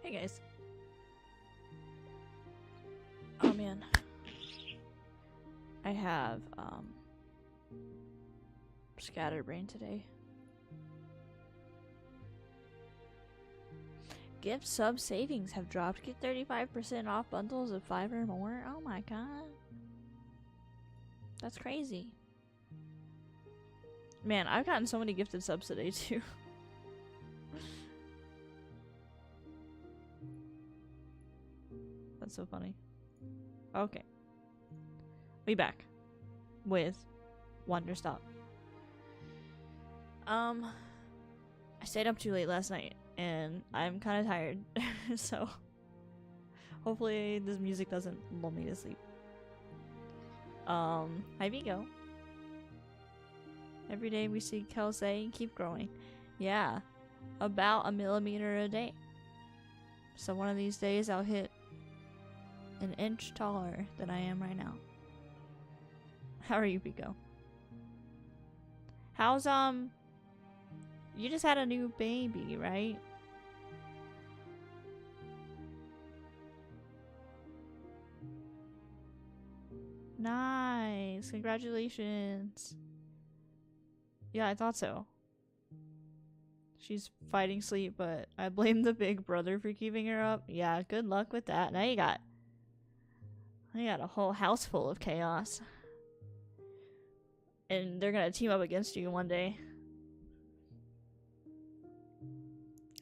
Hey guys. Oh man. I have scatterbrain today. Gift sub savings have dropped. Get 35% off bundles of 5 or more. Oh my god. That's crazy. Man, I've gotten so many gifted subs today too. That's so funny. Okay. We back with Wanderstop. I stayed up too late last night and I'm kind of tired. So hopefully this music doesn't lull me to sleep. Hi Vigo. Every day we see Kel say keep growing. Yeah. About a millimeter a day. So one of these days I'll hit an inch taller than I am right now. How are you, Pico? How's you just had a new baby, right? Nice. Congratulations. Yeah, I thought so. She's fighting sleep, but I blame the big brother for keeping her up. Yeah, good luck with that. Now you got a whole house full of chaos. And they're gonna team up against you one day.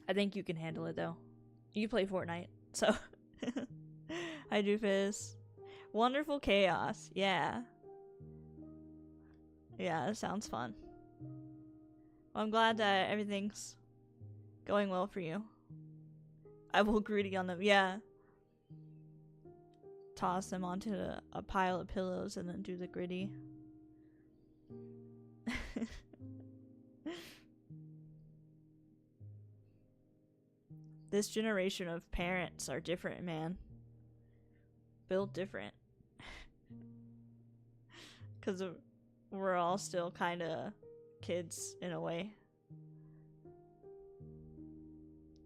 I think you can handle it though. You play Fortnite, so. Hi Doofus. Wonderful chaos, yeah. Yeah, that sounds fun. Well, I'm glad that everything's going well for you. I will greedy on them, yeah. Toss them onto a pile of pillows and then do the gritty. This generation of parents are different, man. Built different. Because we're all still kind of kids in a way.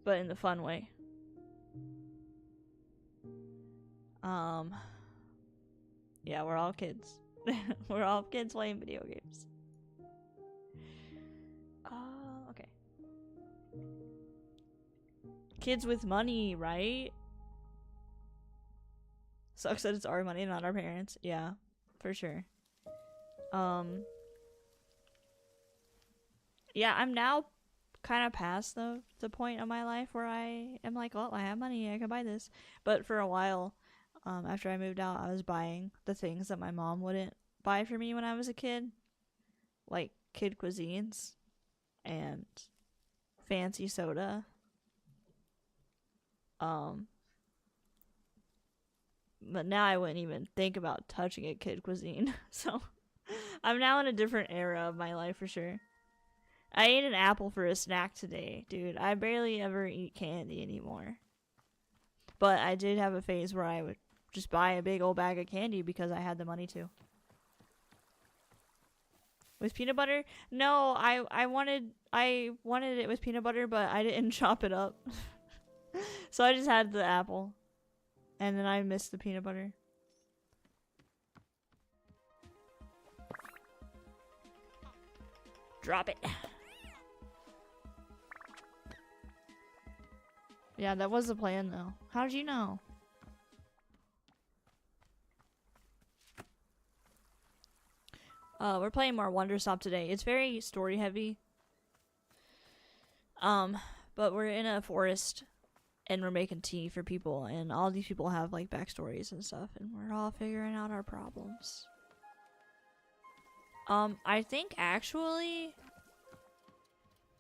But in the fun way. Yeah, we're all kids. We're all kids playing video games. Okay. Kids with money, right? Sucks that it's our money, not our parents. Yeah, for sure. Yeah, I'm now kind of past the point of my life where I am like, well, I have money, I can buy this. But for a while, after I moved out, I was buying the things that my mom wouldn't buy for me when I was a kid. Like kid cuisines and fancy soda. But now I wouldn't even think about touching a kid cuisine. So I'm now in a different era of my life for sure. I ate an apple for a snack today, dude. I barely ever eat candy anymore. But I did have a phase where I would just buy a big old bag of candy because I had the money to. With peanut butter? No, I wanted it with peanut butter, but I didn't chop it up. So I just had the apple. And then I missed the peanut butter. Drop it. Yeah, that was the plan though. How did you know? We're playing more Wanderstop today. It's very story heavy. But we're in a forest and we're making tea for people, and all these people have like backstories and stuff, and we're all figuring out our problems. I think actually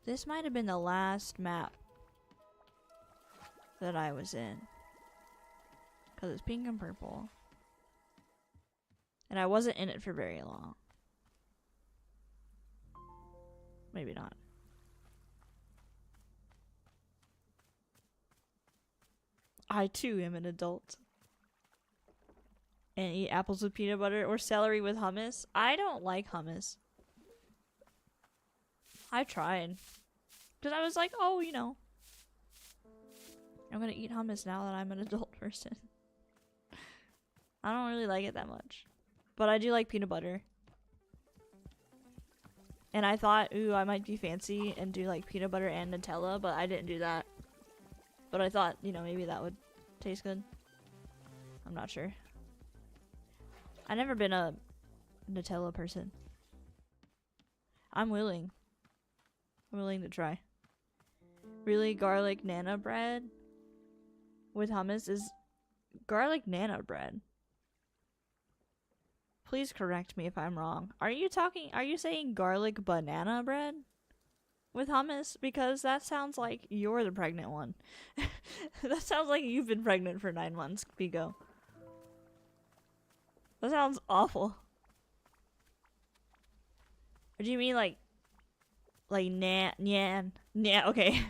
this might have been the last map that I was in, because it's pink and purple, and I wasn't in it for very long. Maybe not. I too am an adult. And eat apples with peanut butter or celery with hummus. I don't like hummus. I tried. Because I was like, oh, you know, I'm gonna eat hummus now that I'm an adult person. I don't really like it that much. But I do like peanut butter. And I thought, ooh, I might be fancy and do like peanut butter and Nutella, but I didn't do that. But I thought, you know, maybe that would taste good. I'm not sure. I've never been a Nutella person. I'm willing. I'm willing to try. Really, garlic nana bread with hummus is garlic nana bread. Please correct me if I'm wrong. Are you saying garlic banana bread with hummus? Because that sounds like you're the pregnant one. That sounds like you've been pregnant for 9 months, Pico. That sounds awful. Or do you mean like nyan? Yeah, okay.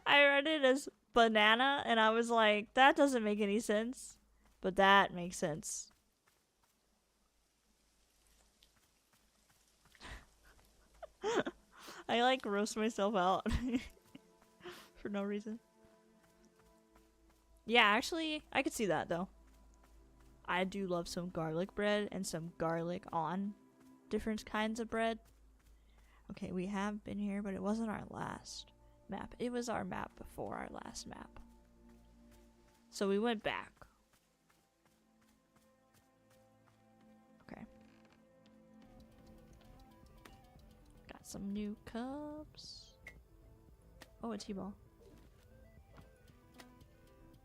I read it as banana and I was like, that doesn't make any sense. But that makes sense. I like roast myself out for no reason. Yeah, actually, I could see that though. I do love some garlic bread and some garlic on different kinds of bread. Okay, we have been here, but it wasn't our last map. It was our map before our last map. So we went back. Okay. Got some new cups. Oh, a T-ball.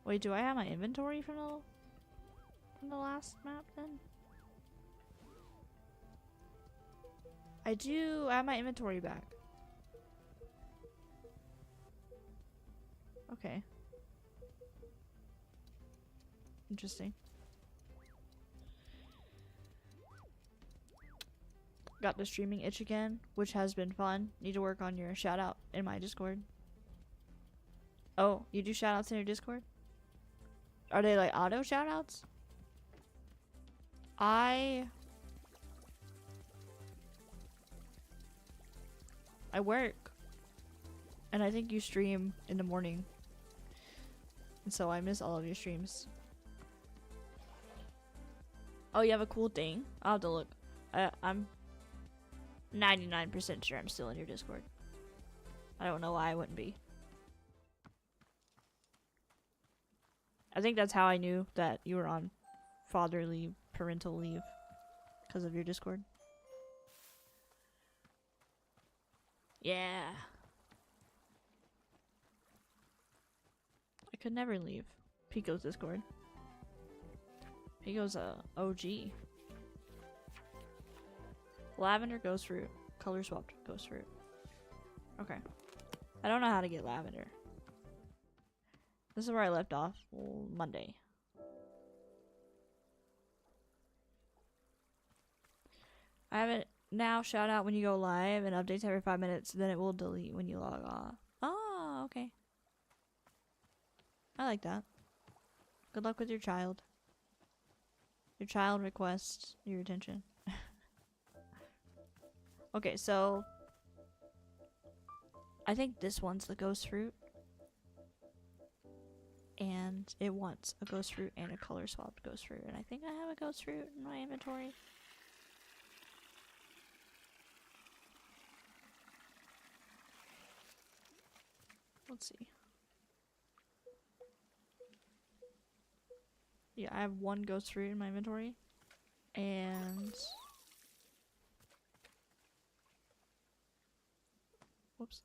Wait, do I have my inventory from the last map then? I do have my inventory back. Okay. Interesting. Got the streaming itch again, which has been fun. Need to work on your shout out in my Discord. Oh, you do shout outs in your Discord? Are they like auto shout outs? I work. And I think you stream in the morning. And so I miss all of your streams. Oh, you have a cool thing? I'll have to look. I'm 99% sure I'm still in your Discord. I don't know why I wouldn't be. I think that's how I knew that you were on father leave, parental leave, because of your Discord. Yeah. I could never leave Pico's Discord. Pico's a OG. Lavender ghost fruit. Color swapped ghost fruit. Okay. I don't know how to get lavender. This is where I left off Monday. I have it now shout out when you go live and updates every 5 minutes, then it will delete when you log off. Oh, okay. I like that. Good luck with your child. Your child requests your attention. Okay, so I think this one's the ghost fruit. And it wants a ghost fruit and a color swapped ghost fruit. And I think I have a ghost fruit in my inventory. Let's see. Yeah, I have one ghost fruit in my inventory. And... whoops.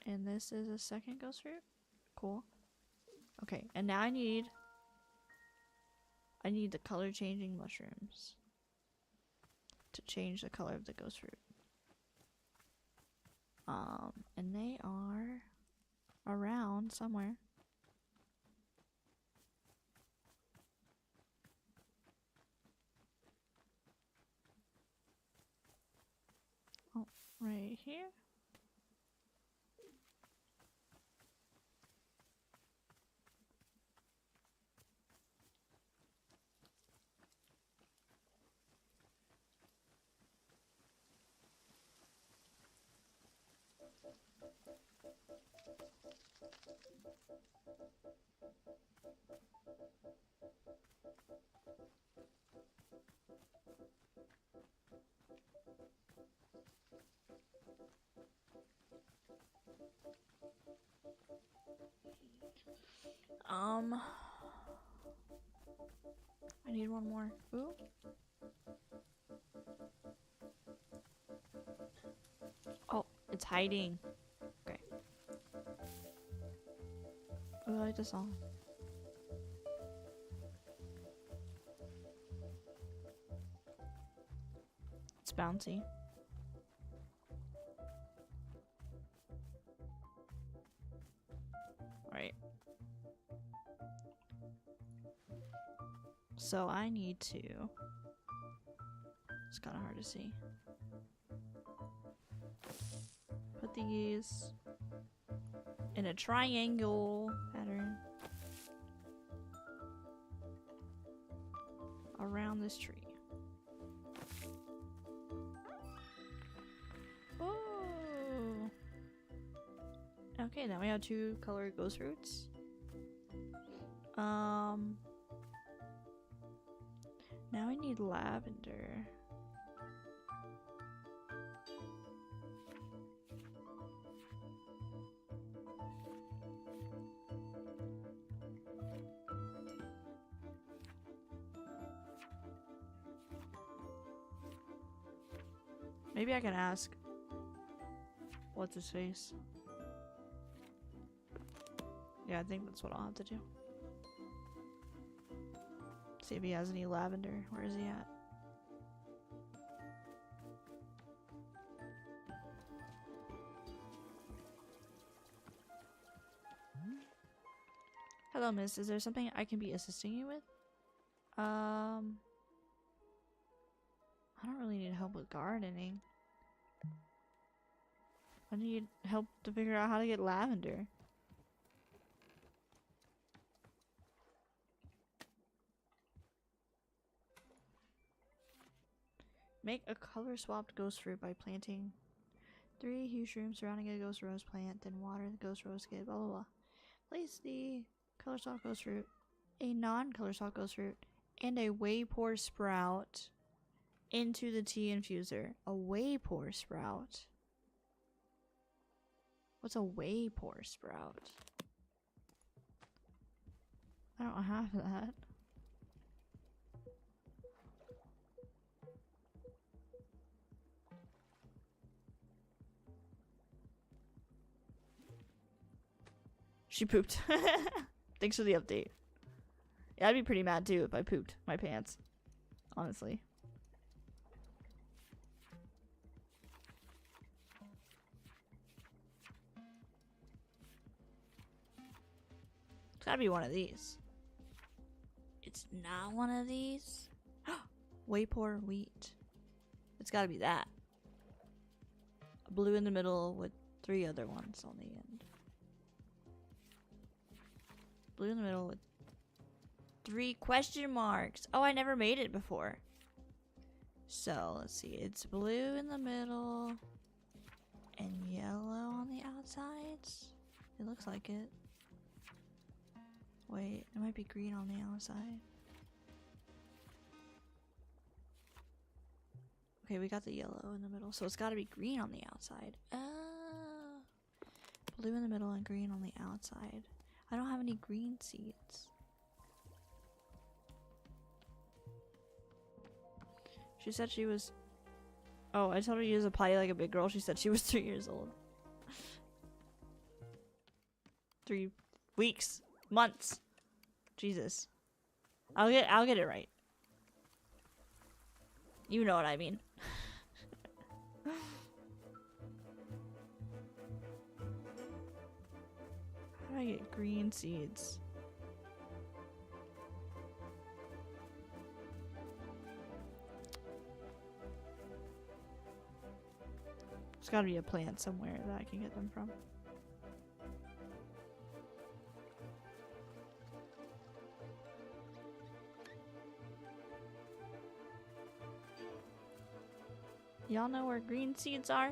And this is a second ghost fruit. Cool. Okay, and now I need the color changing mushrooms to change the color of the ghost fruit. And they are around somewhere. Oh, right here. I need one more. Ooh. Oh, it's hiding. Okay. Ooh, I like the song. It's bouncy. Alright. So I need to... it's kind of hard to see. Put these in a triangle pattern around this tree. Oh! Okay, now we have 2 colored ghost roots. Now I need lavender. Maybe I can ask. What's his face? Yeah, I think that's what I'll have to do. See if he has any lavender. Where is he at? Hello, miss. Is there something I can be assisting you with? I don't really need help with gardening. I need help to figure out how to get lavender. Make a color swapped ghost fruit by planting 3 huge shrooms surrounding a ghost rose plant, then water the ghost rose kid, blah blah blah. Place the color swapped ghost fruit, a non-color swapped ghost fruit, and a waypore sprout into the tea infuser. A waypore sprout? What's a waypore sprout? I don't have that. She pooped. Thanks for the update. Yeah, I'd be pretty mad too if I pooped my pants. Honestly. gotta be one of these. It's not one of these. Way poor wheat. It's gotta be that. A blue in the middle with 3 other ones on the end. Blue in the middle with 3 question marks. Oh, I never made it before. So, let's see. It's blue in the middle and yellow on the outsides. It looks like it. Wait, it might be green on the outside. Okay, we got the yellow in the middle, so it's gotta be green on the outside. Oh. Blue in the middle and green on the outside. I don't have any green seeds. She said she was... Oh, I told her to use a potty like a big girl. She said she was 3 years old. 3 weeks. Months. Jesus. I'll get it right. You know what I mean. How do I get green seeds? There's gotta be a plant somewhere that I can get them from. Y'all know where green seeds are?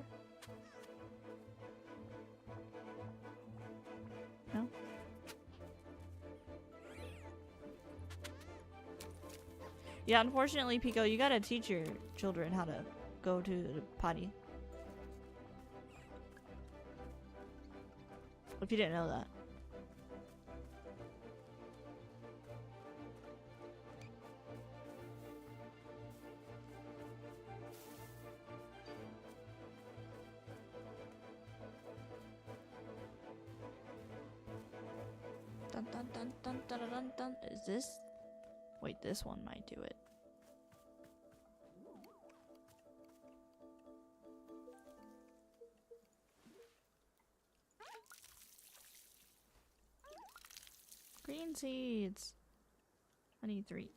No? Yeah, unfortunately, Pico, you gotta teach your children how to go to the potty. If you didn't know that. Dun dun dun dun dun dun dun. Is this? Wait, this one might do it. Green seeds. I need 3.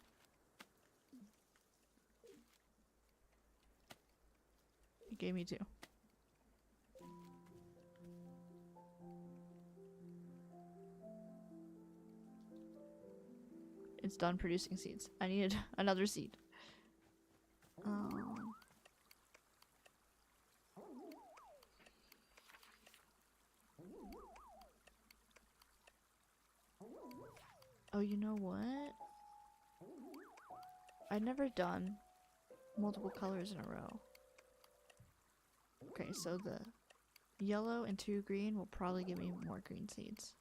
You gave me 2. It's done producing seeds. I needed another seed. Oh, you know what? I've never done multiple colors in a row. Okay, so the yellow and 2 green will probably give me more green seeds.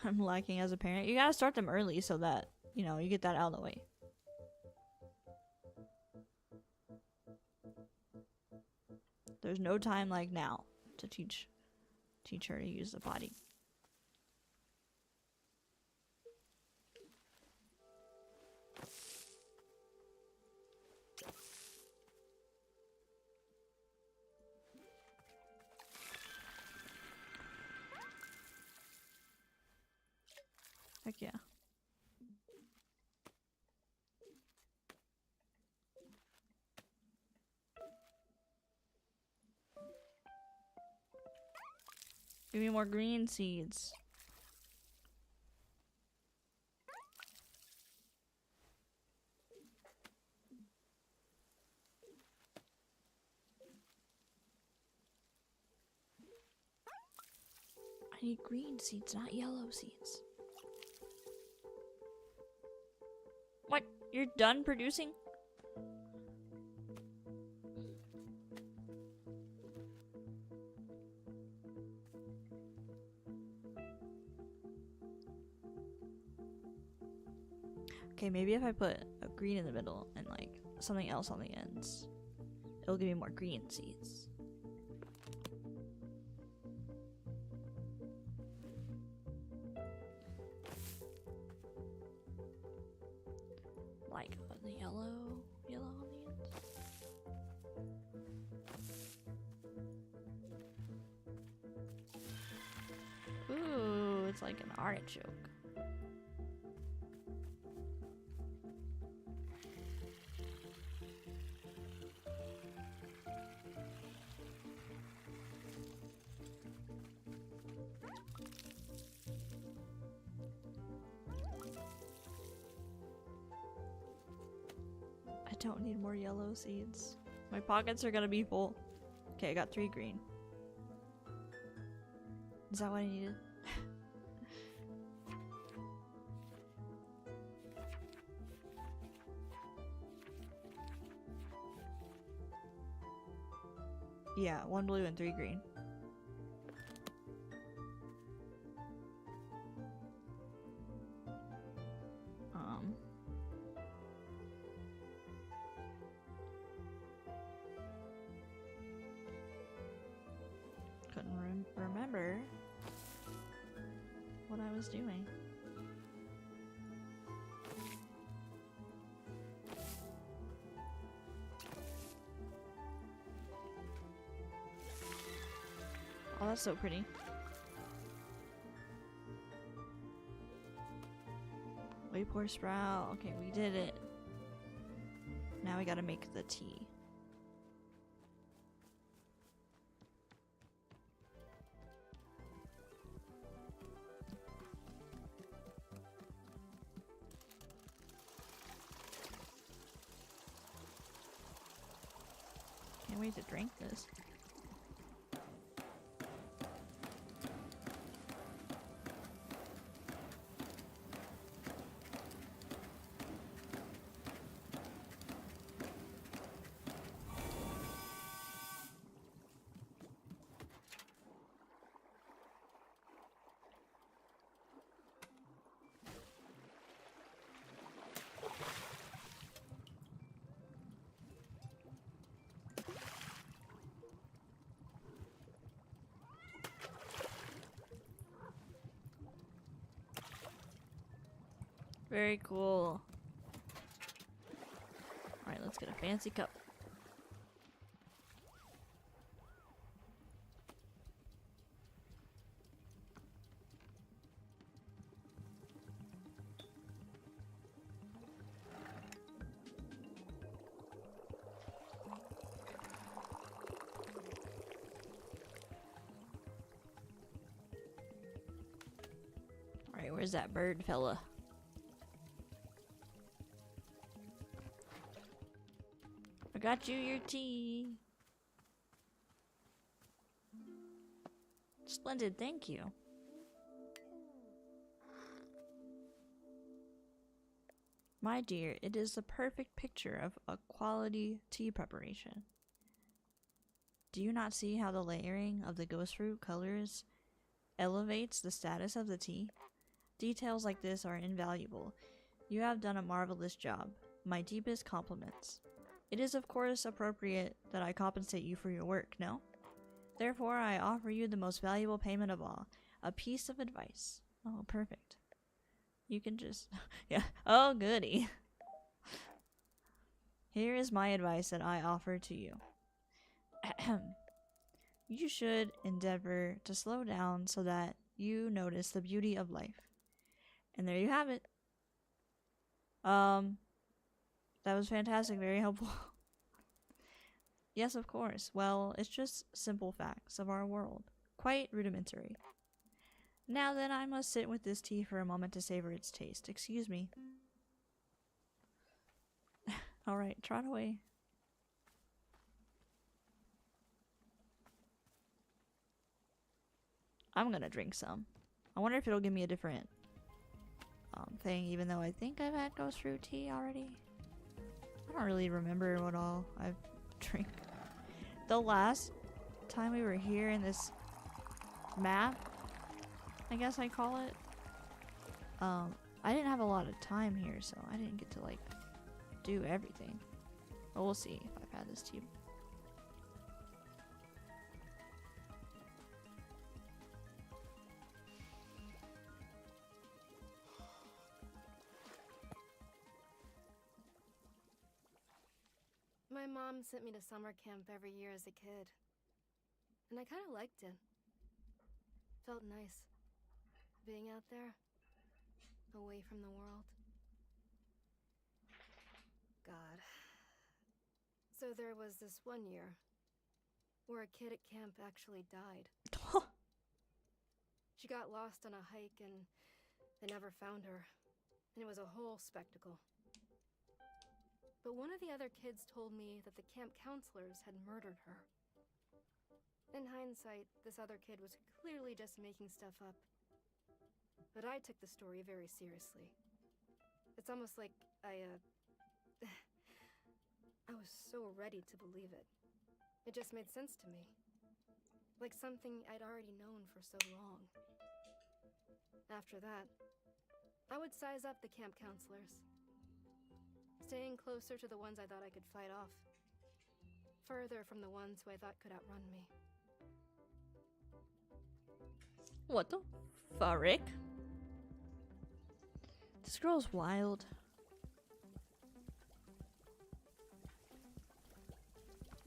I'm lacking as a parent. You gotta start them early so that, you know, you get that out of the way. There's no time like now to teach her to use the potty. Heck yeah. Give me more green seeds. I need green seeds, not yellow seeds. What? You're done producing? Okay, maybe if I put a green in the middle and like something else on the ends, it'll give me more green seeds. Like the yellow on the ends. like an artichoke. I don't need more yellow seeds. My pockets are gonna be full. Okay, I got 3 green. Is that what I needed? Yeah, 1 blue and 3 green. Couldn't remember what I was doing. Oh, that's so pretty. We pour sprout. Okay, we did it. Now we gotta make the tea. Can't wait to drink this. Very cool. Alright, let's get a fancy cup. Alright, where's that bird fella? I got you your tea. Splendid, thank you. My dear, it is the perfect picture of a quality tea preparation. Do you not see how the layering of the ghost fruit colors elevates the status of the tea? Details like this are invaluable. You have done a marvelous job. My deepest compliments. It is of course appropriate that I compensate you for your work, no? Therefore, I offer you the most valuable payment of all, a piece of advice. Oh, perfect. You can just... yeah. Oh, goody. Here is my advice that I offer to you. You should endeavor to slow down so that you notice the beauty of life. And there you have it. That was fantastic, very helpful. Yes, of course. Well, it's just simple facts of our world. Quite rudimentary. Now then, I must sit with this tea for a moment to savor its taste. Excuse me. Alright, trot away. I'm gonna drink some. I wonder if it'll give me a different thing, even though I think I've had ghost fruit tea already. I don't really remember what all I've drank. The last time we were here in this map, I guess I call it, I didn't have a lot of time here, so I didn't get to like do everything. But we'll see if I've had this tea. My mom sent me to summer camp every year as a kid. And I kind of liked it. Felt nice. being out there, away from the world. God. So there was this one year where a kid at camp actually died. She got lost on a hike and they never found her. And it was a whole spectacle. But one of the other kids told me that the camp counselors had murdered her. In hindsight, this other kid was clearly just making stuff up. But I took the story very seriously. It's almost like I was so ready to believe it. It just made sense to me. Like something I'd already known for so long. After that, I would size up the camp counselors, staying closer to the ones I thought I could fight off, further from the ones who I thought could outrun me. What the frick? This girl's wild.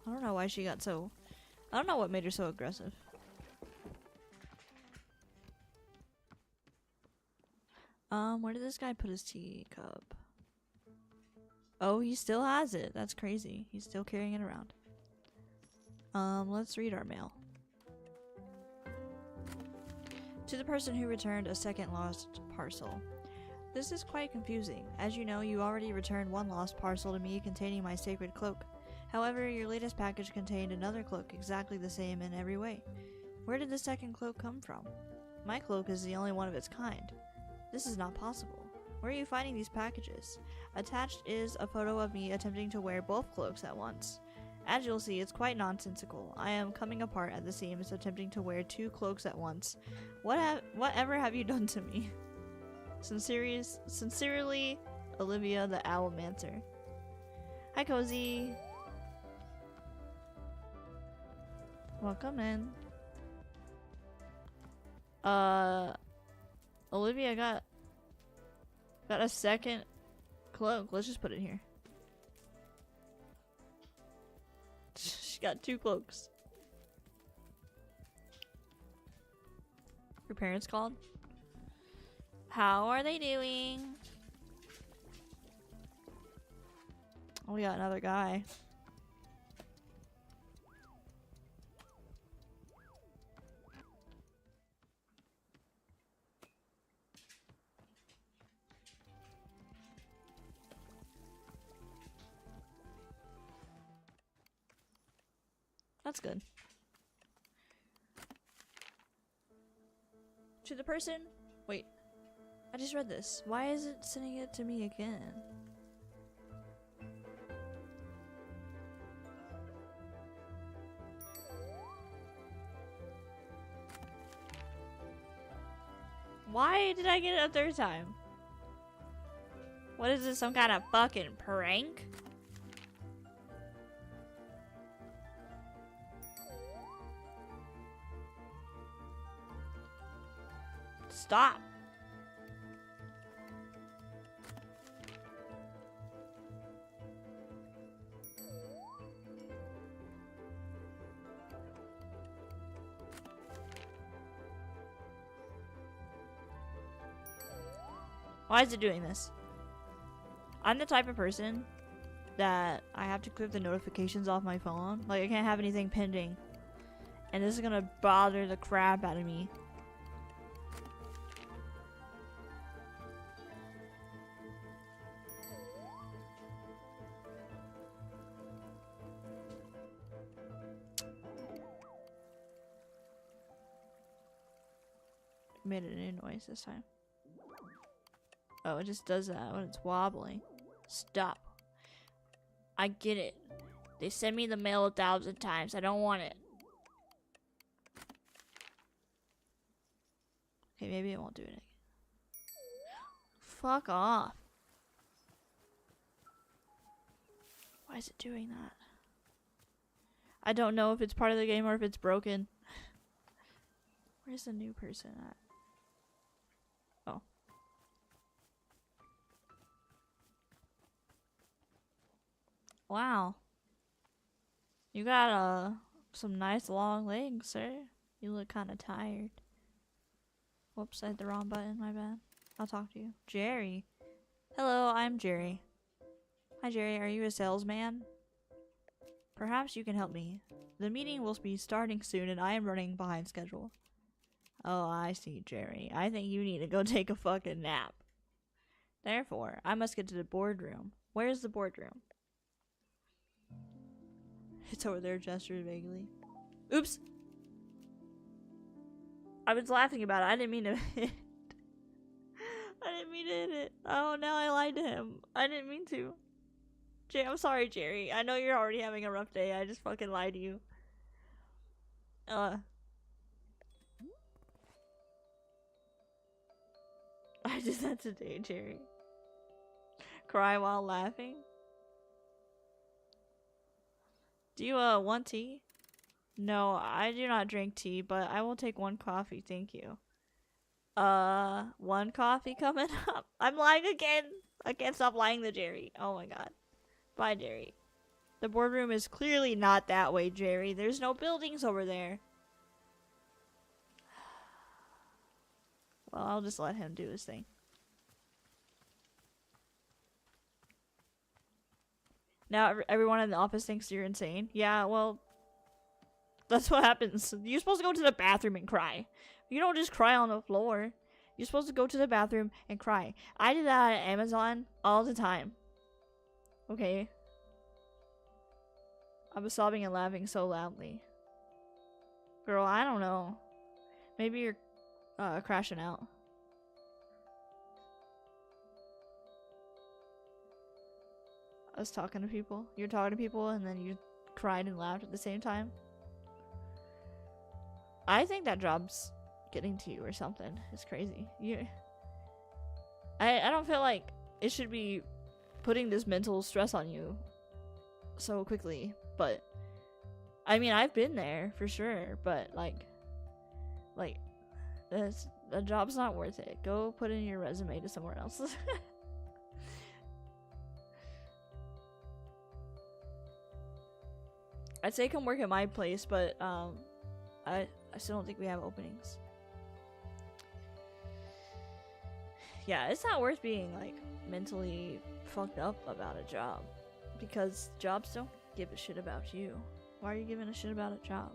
I don't know why she got so... I don't know what made her so aggressive. Where did this guy put his teacup? Oh, he still has it. That's crazy. He's still carrying it around. Let's read our mail. To the person who returned a second lost parcel. This is quite confusing. As you know, you already returned one lost parcel to me containing my sacred cloak. However, your latest package contained another cloak exactly the same in every way. Where did the second cloak come from? My cloak is the only one of its kind. This is not possible. Where are you finding these packages? Attached is a photo of me attempting to wear both cloaks at once. As you'll see, it's quite nonsensical. I am coming apart at the seams, attempting to wear two cloaks at once. Whatever have you done to me? Sincerely, Olivia the Owlmancer. Hi, Cozy. Welcome in. Olivia got a second cloak. Let's just put it here. She got two cloaks. Your parents called? How are they doing? Oh, we got another guy. That's good. To the person? Wait. I just read this. Why is it sending it to me again? Why did I get it a third time? What is this, some kind of fucking prank? Stop. Why is it doing this? I'm the type of person that I have to click the notifications off my phone. Like, I can't have anything pending. And this is gonna bother the crap out of me. Made a new noise this time. Oh, it just does that when it's wobbling. Stop. I get it. They send me the mail 1,000 times. I don't want it. Okay, maybe it won't do it again. Fuck off. Why is it doing that? I don't know if it's part of the game or if it's broken. Where's the new person at? Oh. Wow. You got some nice long legs, sir. You look kind of tired. Whoops, I hit the wrong button, my bad. I'll talk to you. Jerry. Hello, I'm Jerry. Hi Jerry, are you a salesman? Perhaps you can help me. The meeting will be starting soon and I am running behind schedule. Oh, I see, Jerry. I think you need to go take a fucking nap. Therefore, I must get to the boardroom. Where's the boardroom? It's over there, gestured vaguely. Oops! I was laughing about it. I didn't mean to hit. I didn't mean to hit it. Oh, now I lied to him. I didn't mean to. I'm sorry, Jerry. I know you're already having a rough day. I just fucking lied to you. I did that today, Jerry. Cry while laughing? Do you, want tea? No, I do not drink tea, but I will take one coffee, thank you. One coffee coming up? I'm lying again! I can't stop lying to Jerry. Oh my god. Bye, Jerry. The boardroom is clearly not that way, Jerry. There's no buildings over there. Well, I'll just let him do his thing. Now everyone in the office thinks you're insane. Yeah, well, that's what happens. You're supposed to go to the bathroom and cry. You don't just cry on the floor. You're supposed to go to the bathroom and cry. I did that at Amazon all the time. Okay. I was sobbing and laughing so loudly. Girl, I don't know. Maybe you're crashing out. I was talking to people. You're talking to people and then you cried and laughed at the same time. I think that job's getting to you or something. It's crazy. I don't feel like it should be putting this mental stress on you so quickly, but I mean, I've been there for sure, but like the job's not worth it. Go put in your resume to somewhere else. I'd say come work at my place, but I still don't think we have openings. Yeah, it's not worth being like mentally fucked up about a job, because jobs don't give a shit about you. Why are you giving a shit about a job?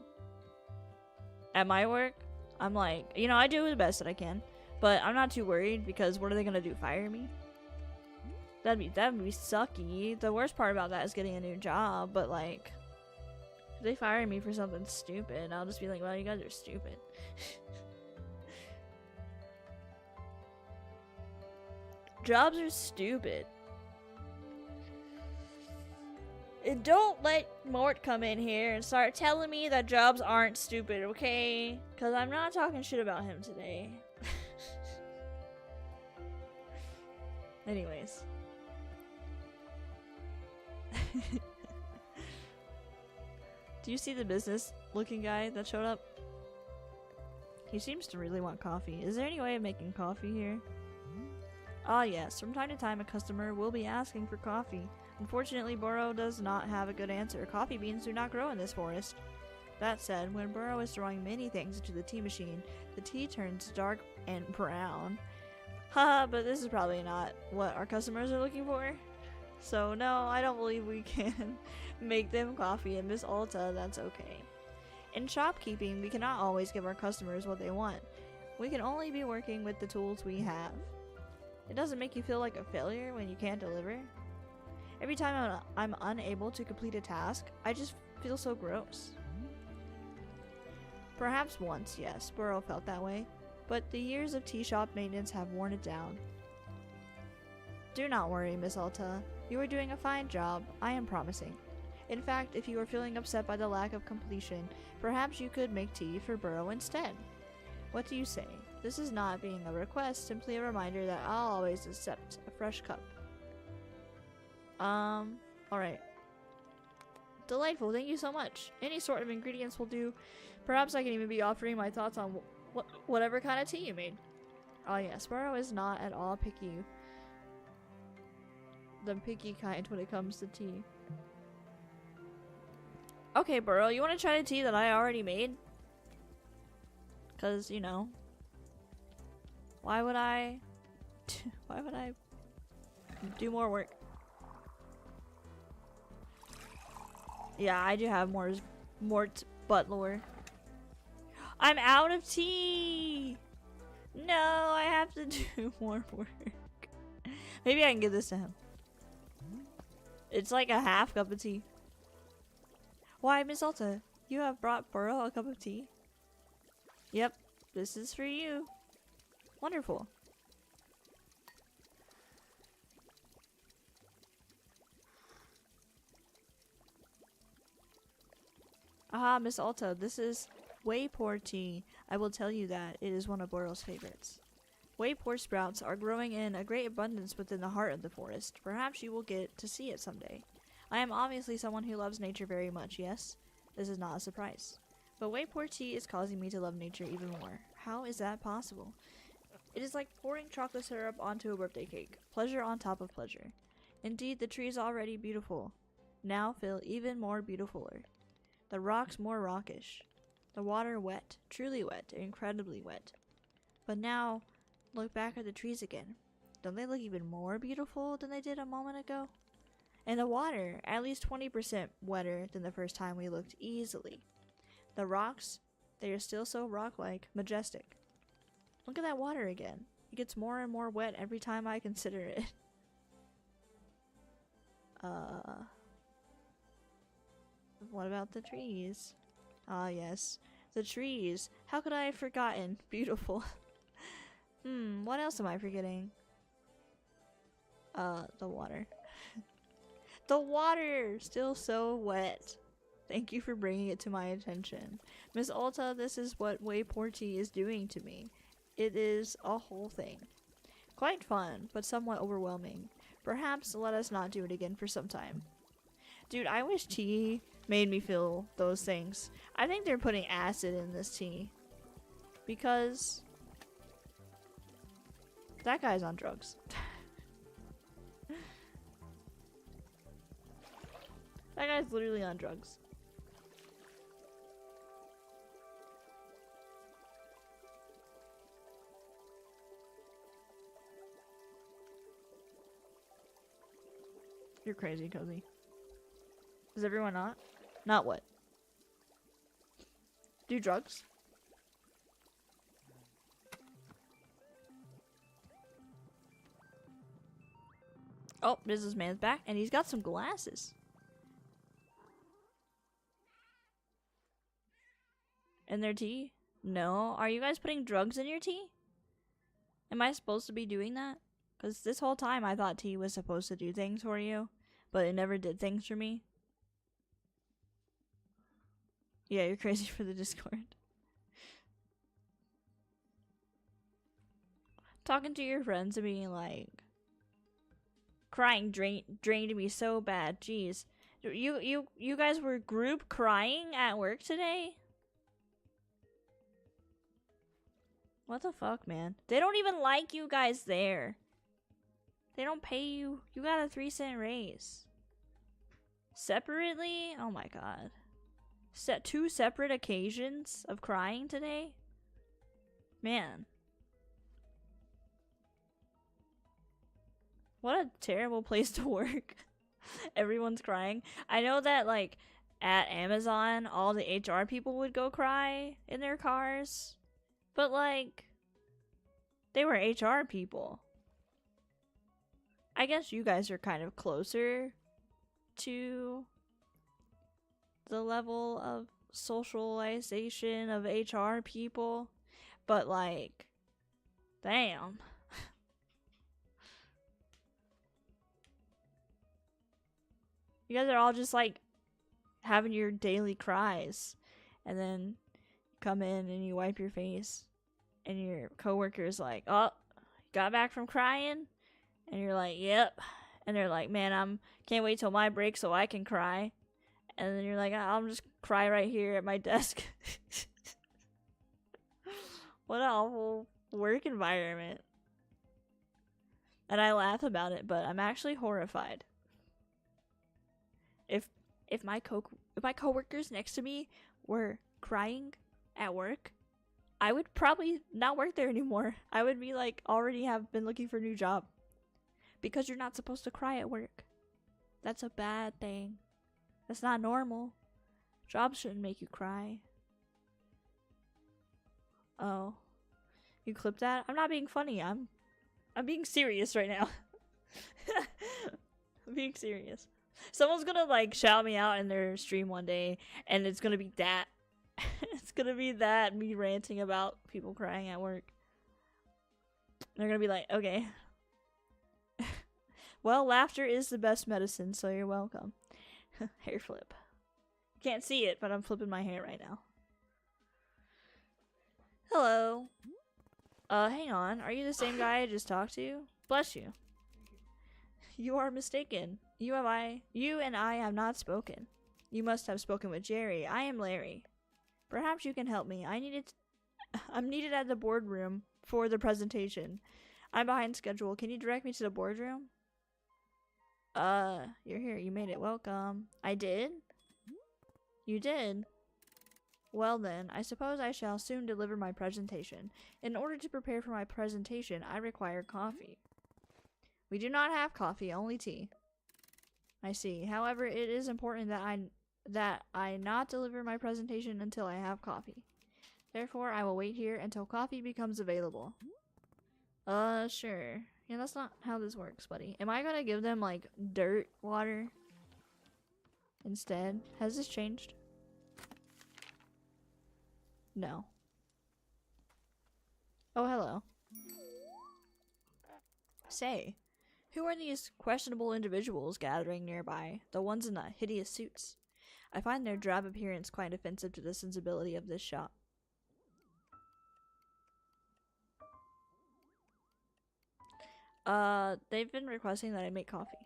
At my work, I'm like, you know, I do the best that I can, but I'm not too worried because what are they gonna do? Fire me? That'd be sucky. The worst part about that is getting a new job, but like, if they fire me for something stupid, I'll just be like, well, you guys are stupid. Jobs are stupid. And don't let Mort come in here and start telling me that jobs aren't stupid, okay? Because I'm not talking shit about him today. Anyways. Do you see the business-looking guy that showed up? He seems to really want coffee. Is there any way of making coffee here? Ah yes, from time to time a customer will be asking for coffee. Unfortunately, Burrow does not have a good answer. Coffee beans do not grow in this forest. That said, when Burrow is throwing many things into the tea machine, the tea turns dark and brown. Haha, but this is probably not what our customers are looking for. So no, I don't believe we can make them coffee, and Miss Alta, that's okay. In shopkeeping, we cannot always give our customers what they want. We can only be working with the tools we have. It doesn't make you feel like a failure when you can't deliver. Every time I'm unable to complete a task, I just feel so gross. Perhaps once, yes, Burrow felt that way, but the years of tea shop maintenance have worn it down. Do not worry, Miss Alta. You are doing a fine job, I am promising. In fact, if you are feeling upset by the lack of completion, perhaps you could make tea for Burrow instead. What do you say? This is not being a request, simply a reminder that I'll always accept a fresh cup. Alright. Delightful, thank you so much. Any sort of ingredients will do. Perhaps I can even be offering my thoughts on whatever kind of tea you made. Oh yes, Burrow is not at all picky. The picky kind when it comes to tea. Okay, Burrow, you want to try the tea that I already made? Because, you know, Why would I do more work? Yeah, I do have more butt lore. I'm out of tea! No, I have to do more work. Maybe I can give this to him. It's like a half cup of tea. Why, Miss Alta? You have brought Burrow a cup of tea? Yep, this is for you. Wonderful. Ah, Miss Alta, this is way poor tea. I will tell you that it is one of Burrow's favorites. Way poor sprouts are growing in a great abundance within the heart of the forest. Perhaps you will get to see it someday. I am obviously someone who loves nature very much, yes? This is not a surprise. But way poor tea is causing me to love nature even more. How is that possible? It is like pouring chocolate syrup onto a birthday cake. Pleasure on top of pleasure. Indeed, the tree is already beautiful. Now feel even more beautifuler. The rocks more rockish. The water wet, truly wet, incredibly wet. But now, look back at the trees again. Don't they look even more beautiful than they did a moment ago? And the water, at least 20% wetter than the first time we looked easily. The rocks, they are still so rock-like, majestic. Look at that water again. It gets more and more wet every time I consider it. What about the trees? Ah, yes. The trees. How could I have forgotten? Beautiful. What else am I forgetting? The water. The water! Still so wet. Thank you for bringing it to my attention. Miss Alta, this is what Way Poor Tea is doing to me. It is a whole thing. Quite fun, but somewhat overwhelming. Perhaps let us not do it again for some time. Dude, I wish tea made me feel those things. I think they're putting acid in this tea. Because that guy's on drugs. That guy's literally on drugs. You're crazy, Cozy. Is everyone not? Not what? Do drugs? Oh, businessman's back, and he's got some glasses. In their tea? No. Are you guys putting drugs in your tea? Am I supposed to be doing that? Because this whole time I thought tea was supposed to do things for you, but it never did things for me. Yeah, you're crazy for the Discord. Talking to your friends and being like, crying drained me so bad. Jeez. You guys were group crying at work today? What the fuck, man? They don't even like you guys there. They don't pay you. You got a 3-cent raise. Separately? Oh my god. Two separate occasions of crying today? Man. What a terrible place to work. Everyone's crying. I know that, like, at Amazon, all the HR people would go cry in their cars. But, like, they were HR people. I guess you guys are kind of closer to the level of socialization of HR people. But, like, damn. You guys are all just, like, having your daily cries. And then you come in and you wipe your face. And your coworker's like, oh, got back from crying? And you're like, yep. And they're like, man, can't wait till my break so I can cry. And then you're like, I'll just cry right here at my desk. What an awful work environment. And I laugh about it, but I'm actually horrified. If my coworkers next to me were crying at work, I would probably not work there anymore. I would be like, already have been looking for a new job. Because you're not supposed to cry at work. That's a bad thing. That's not normal. Jobs shouldn't make you cry. Oh. You clipped that? I'm not being funny. I'm being serious right now. I'm being serious. Someone's gonna like shout me out in their stream one day, and it's gonna be that. It's gonna be that, me ranting about people crying at work. They're gonna be like, okay. Well, laughter is the best medicine, so you're welcome. Hair flip. You can't see it, but I'm flipping my hair right now. Hello. Hang on. Are you the same guy I just talked to? Bless you. You are mistaken. You and I have not spoken. You must have spoken with Jerry. I am Larry. Perhaps you can help me. I'm needed at the boardroom for the presentation. I'm behind schedule. Can you direct me to the boardroom? You're here. You made it. Welcome. I did? You did? Well then, I suppose I shall soon deliver my presentation. In order to prepare for my presentation, I require coffee. We do not have coffee, only tea. I see. However, it is important that I not deliver my presentation until I have coffee. Therefore, I will wait here until coffee becomes available. Sure. Yeah, that's not how this works, buddy. Am I gonna give them, like, dirt water instead? Has this changed? No. Oh, hello. Say, who are these questionable individuals gathering nearby? The ones in the hideous suits. I find their drab appearance quite offensive to the sensibility of this shop. They've been requesting that I make coffee.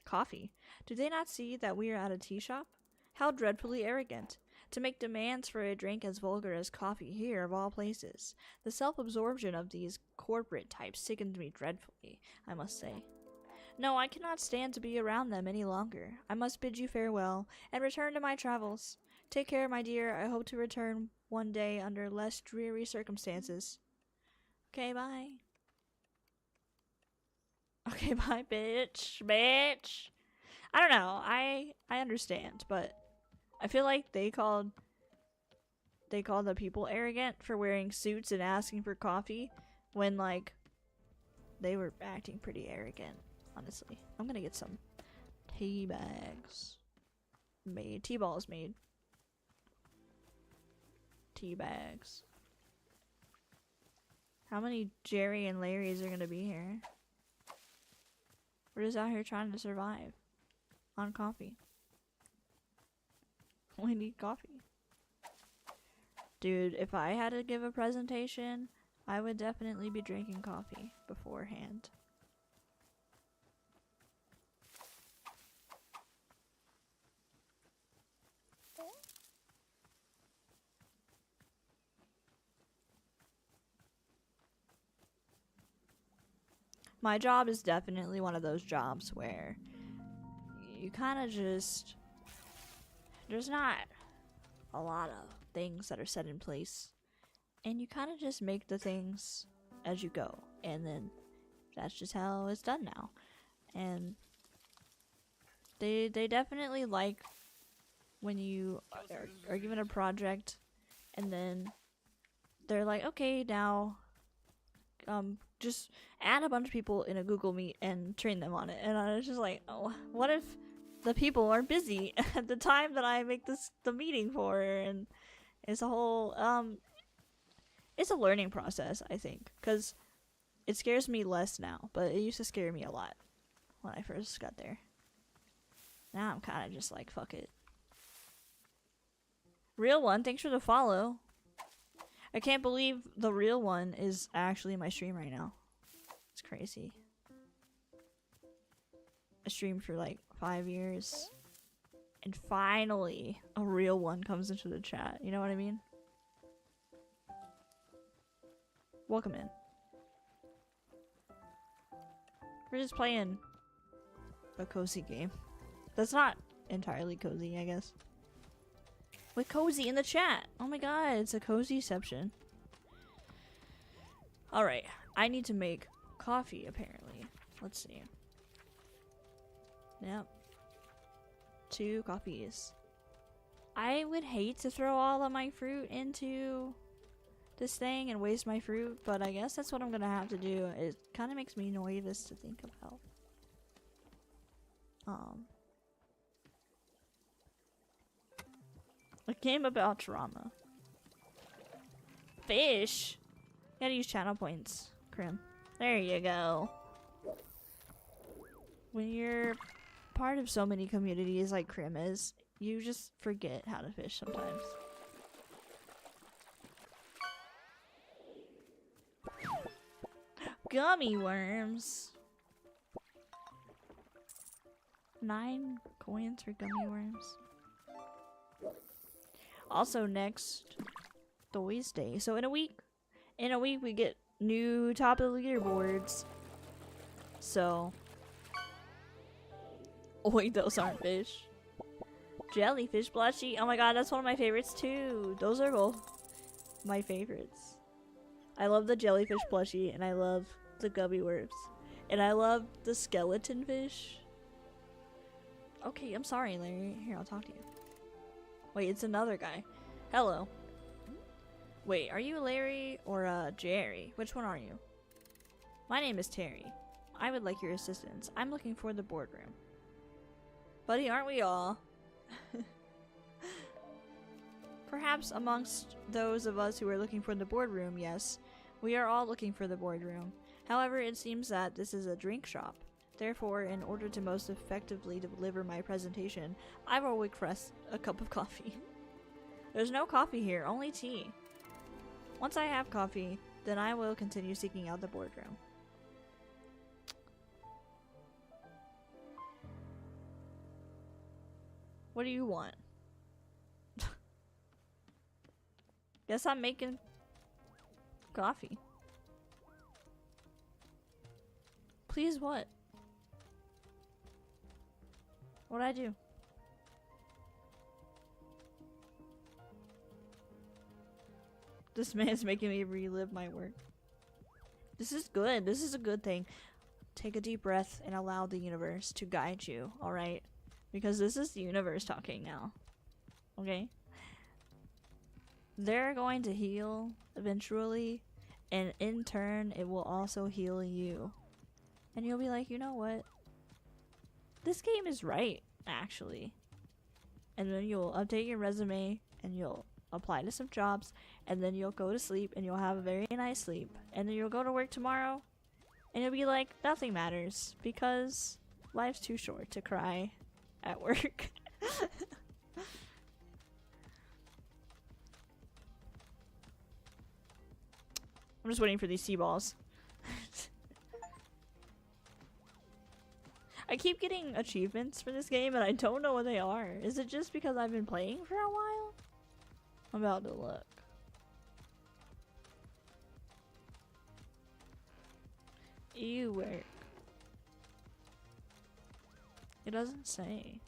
Coffee? Do they not see that we are at a tea shop? How dreadfully arrogant. To make demands for a drink as vulgar as coffee here, of all places. The self-absorption of these corporate types sickens me dreadfully, I must say. No, I cannot stand to be around them any longer. I must bid you farewell, and return to my travels. Take care, my dear. I hope to return one day under less dreary circumstances. Okay, bye. Okay, bye, bitch. Bitch. I don't know. I understand, but I feel like they called the people arrogant for wearing suits and asking for coffee when, like, they were acting pretty arrogant, honestly. I'm gonna get some tea bags made. Tea balls made. Tea bags. How many Jerry and Larrys are gonna be here? We're just out here trying to survive on coffee. We need coffee. Dude, if I had to give a presentation, I would definitely be drinking coffee beforehand. My job is definitely one of those jobs where you kind of just... There's not a lot of things that are set in place. And you kind of just make the things as you go. And then that's just how it's done now. And they definitely like when you are given a project and then they're like, okay, now just add a bunch of people in a Google Meet and train them on it. And I was just like, oh, what if the people are busy at the time that I make the meeting for? And it's a whole it's a learning process, I think, because it scares me less now, but it used to scare me a lot when I first got there. Now I'm kind of just like, fuck it. Real one, thanks for the follow. I can't believe the real one is actually in my stream right now. It's crazy. I streamed for like 5 years. And finally, a real one comes into the chat. You know what I mean? Welcome in. We're just playing a cozy game. That's not entirely cozy, I guess. With cozy in the chat. Oh my god, it's a cozyception. Alright, I need to make coffee apparently. Let's see. Yep. 2 coffees. I would hate to throw all of my fruit into this thing and waste my fruit, but I guess that's what I'm gonna have to do. It kind of makes me nervous to think about. A game about trauma. Fish! Gotta use channel points, Krim. There you go. When you're part of so many communities like Krim is, you just forget how to fish sometimes. Gummy worms. 9 coins for gummy worms. Also next Thursday. So in a week we get new top of the leaderboards. So oh wait, those aren't fish. Jellyfish plushie. Oh my god, that's one of my favorites too. Those are both my favorites. I love the jellyfish plushie and I love the gummy worms. And I love the skeleton fish. Okay, I'm sorry, Larry. Here, I'll talk to you. Wait, it's another guy. Hello. Wait, are you Larry or Jerry? Which one are you? My name is Terry. I would like your assistance. I'm looking for the boardroom. Buddy, aren't we all? Perhaps amongst those of us who are looking for the boardroom, yes. We are all looking for the boardroom. However, it seems that this is a drink shop. Therefore, in order to most effectively deliver my presentation, I will request a cup of coffee. There's no coffee here, only tea. Once I have coffee, then I will continue seeking out the boardroom. What do you want? Guess I'm making coffee. Please what? What'd I do? This man's making me relive my work. This is good. This is a good thing. Take a deep breath and allow the universe to guide you, alright? Because this is the universe talking now. Okay? They're going to heal eventually, and in turn, it will also heal you. And you'll be like, you know what? This game is right, actually. And then you'll update your resume, and you'll apply to some jobs, and then you'll go to sleep, and you'll have a very nice sleep. And then you'll go to work tomorrow, and you'll be like, nothing matters, because life's too short to cry at work. I'm just waiting for these sea balls. I keep getting achievements for this game and I don't know what they are. Is it just because I've been playing for a while? I'm about to look. Ew, work. It doesn't say.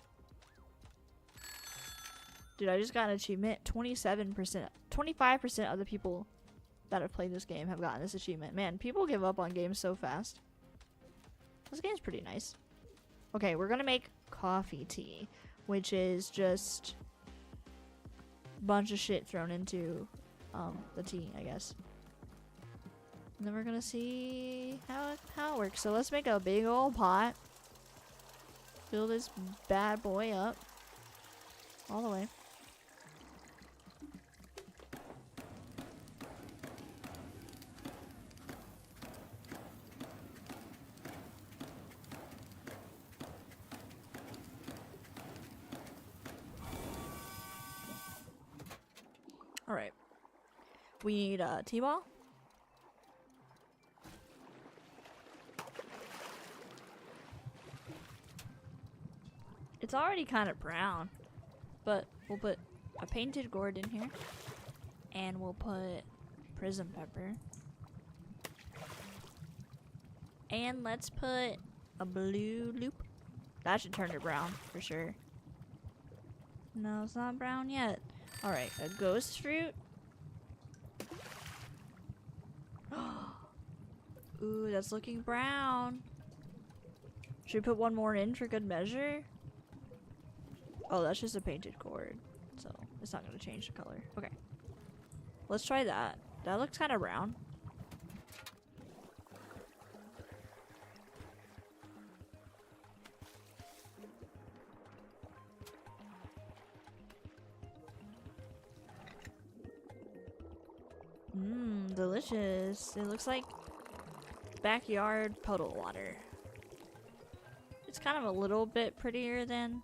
Dude, I just got an achievement. 27%, 25% of the people that have played this game have gotten this achievement. Man, people give up on games so fast. This game's pretty nice. Okay, we're gonna make coffee tea, which is just a bunch of shit thrown into the tea, I guess. And then we're gonna see how it works. So let's make a big old pot. Fill this bad boy up all the way. Alright. We need a T-ball. It's already kind of brown, but we'll put a painted gourd in here. And we'll put prism pepper. And let's put a blue loop. That should turn it brown for sure. No, it's not brown yet. Alright, a ghost fruit. Ooh, that's looking brown. Should we put one more in for good measure? Oh, that's just a painted cord, so it's not gonna change the color. Okay. Let's try that. That looks kind of brown. Mmm, delicious. It looks like backyard puddle water. It's kind of a little bit prettier than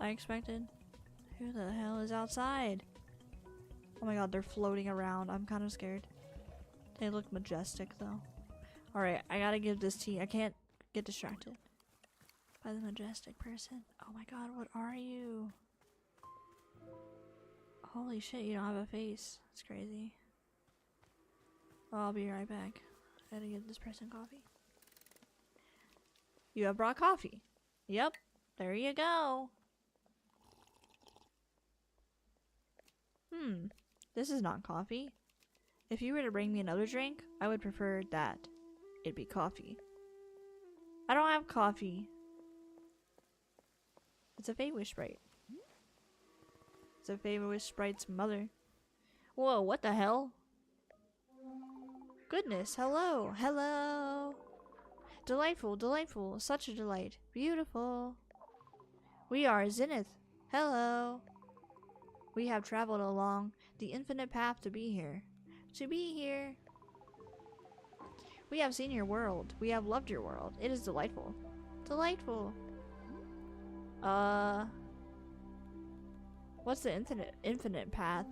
I expected. Who the hell is outside? Oh my god, they're floating around. I'm kind of scared. They look majestic though. Alright, I gotta give this tea. I can't get distracted by the majestic person. Oh my god, what are you? Holy shit, you don't have a face. That's crazy. Oh, I'll be right back. I gotta give this person coffee. You have brought coffee. Yep, there you go. This is not coffee. If you were to bring me another drink, I would prefer that it be coffee. I don't have coffee. It's a Feywish Sprite. It's a Feywish Sprite's mother. Whoa, what the hell? Goodness, hello, hello. Delightful, delightful, such a delight. Beautiful. We are Zenith. Hello. We have traveled along the infinite path to be here. To be here. We have seen your world. We have loved your world. It is delightful. Delightful. What's the infinite path?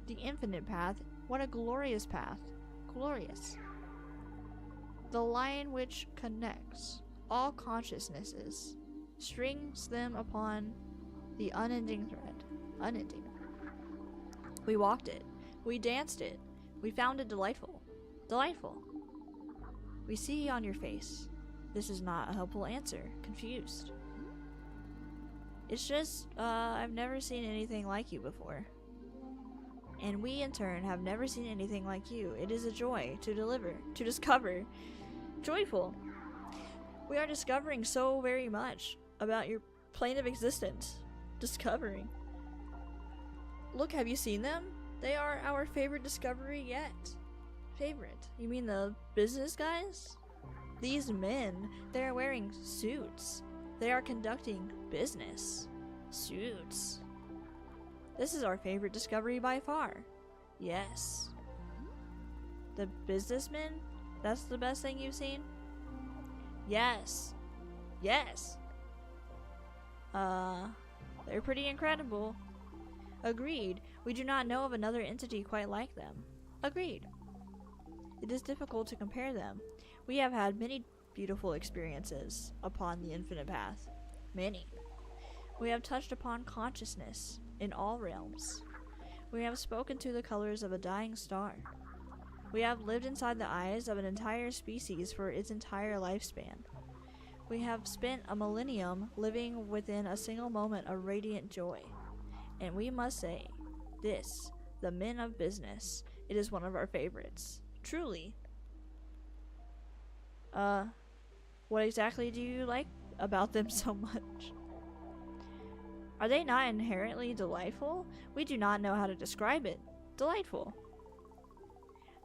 The infinite path? What a glorious path. Glorious. The line which connects all consciousnesses, strings them upon the unending thread. Unending. We walked it. We danced it. We found it delightful. Delightful. We see on your face. This is not a helpful answer. Confused. It's just, I've never seen anything like you before. And we, in turn, have never seen anything like you. It is a joy to discover. Joyful. We are discovering so very much about your plane of existence. Discovering. Look, have you seen them? They are our favorite discovery yet. Favorite? You mean the business guys? These men, they are wearing suits. They are conducting business. Suits. This is our favorite discovery by far. Yes. The businessmen? That's the best thing you've seen? Yes. Yes. They're pretty incredible. Agreed. We do not know of another entity quite like them. Agreed. It is difficult to compare them. We have had many beautiful experiences upon the infinite path. Many. We have touched upon consciousness in all realms. We have spoken to the colors of a dying star. We have lived inside the eyes of an entire species for its entire lifespan. We have spent a millennium living within a single moment of radiant joy. And we must say, this, the men of business, it is one of our favorites. Truly. What exactly do you like about them so much? Are they not inherently delightful? We do not know how to describe it. Delightful.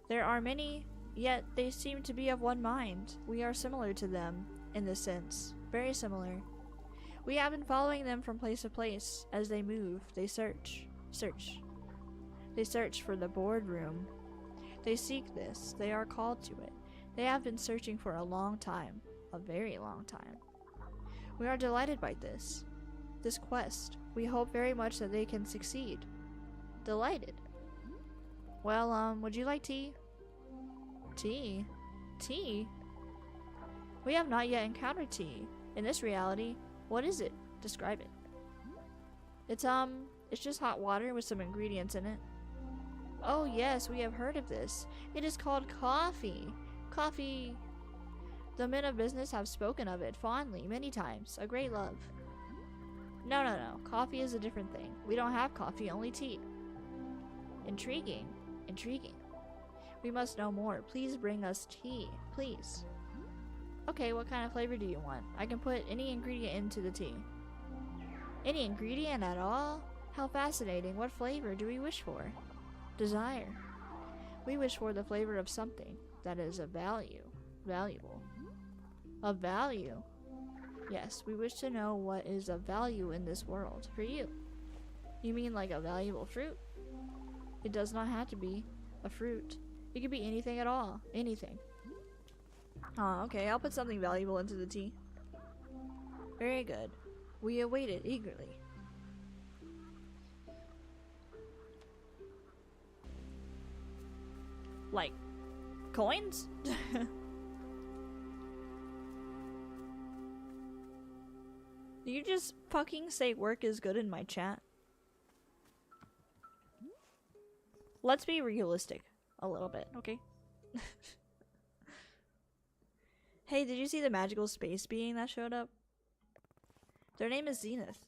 There are many, yet they seem to be of one mind. We are similar to them, in this sense. Very similar. We have been following them from place to place. As they move, they search. Search. They search for the boardroom. They seek this. They are called to it. They have been searching for a long time. A very long time. We are delighted by this. This quest. We hope very much that they can succeed. Delighted. Well, would you like tea? Tea? Tea? We have not yet encountered tea. In this reality, what is it? Describe it. It's just hot water with some ingredients in it. Oh yes, we have heard of this. It is called coffee. Coffee. The men of business have spoken of it fondly many times. A great love. No. Coffee is a different thing. We don't have coffee, only tea. Intriguing. Intriguing. We must know more. Please bring us tea. Please. Okay, what kind of flavor do you want? I can put any ingredient into the tea. Any ingredient at all? How fascinating. What flavor do we wish for? Desire. We wish for the flavor of something that is of value. Valuable. Of value. Yes, we wish to know what is of value in this world. For you. You mean like a valuable fruit? It does not have to be a fruit. It could be anything at all. Anything. Oh, okay. I'll put something valuable into the tea. Very good. We await it eagerly. Like, coins? Do you just fucking say work is good in my chat? Let's be realistic a little bit, okay? Hey, did you see the magical space being that showed up? Their name is Zenith,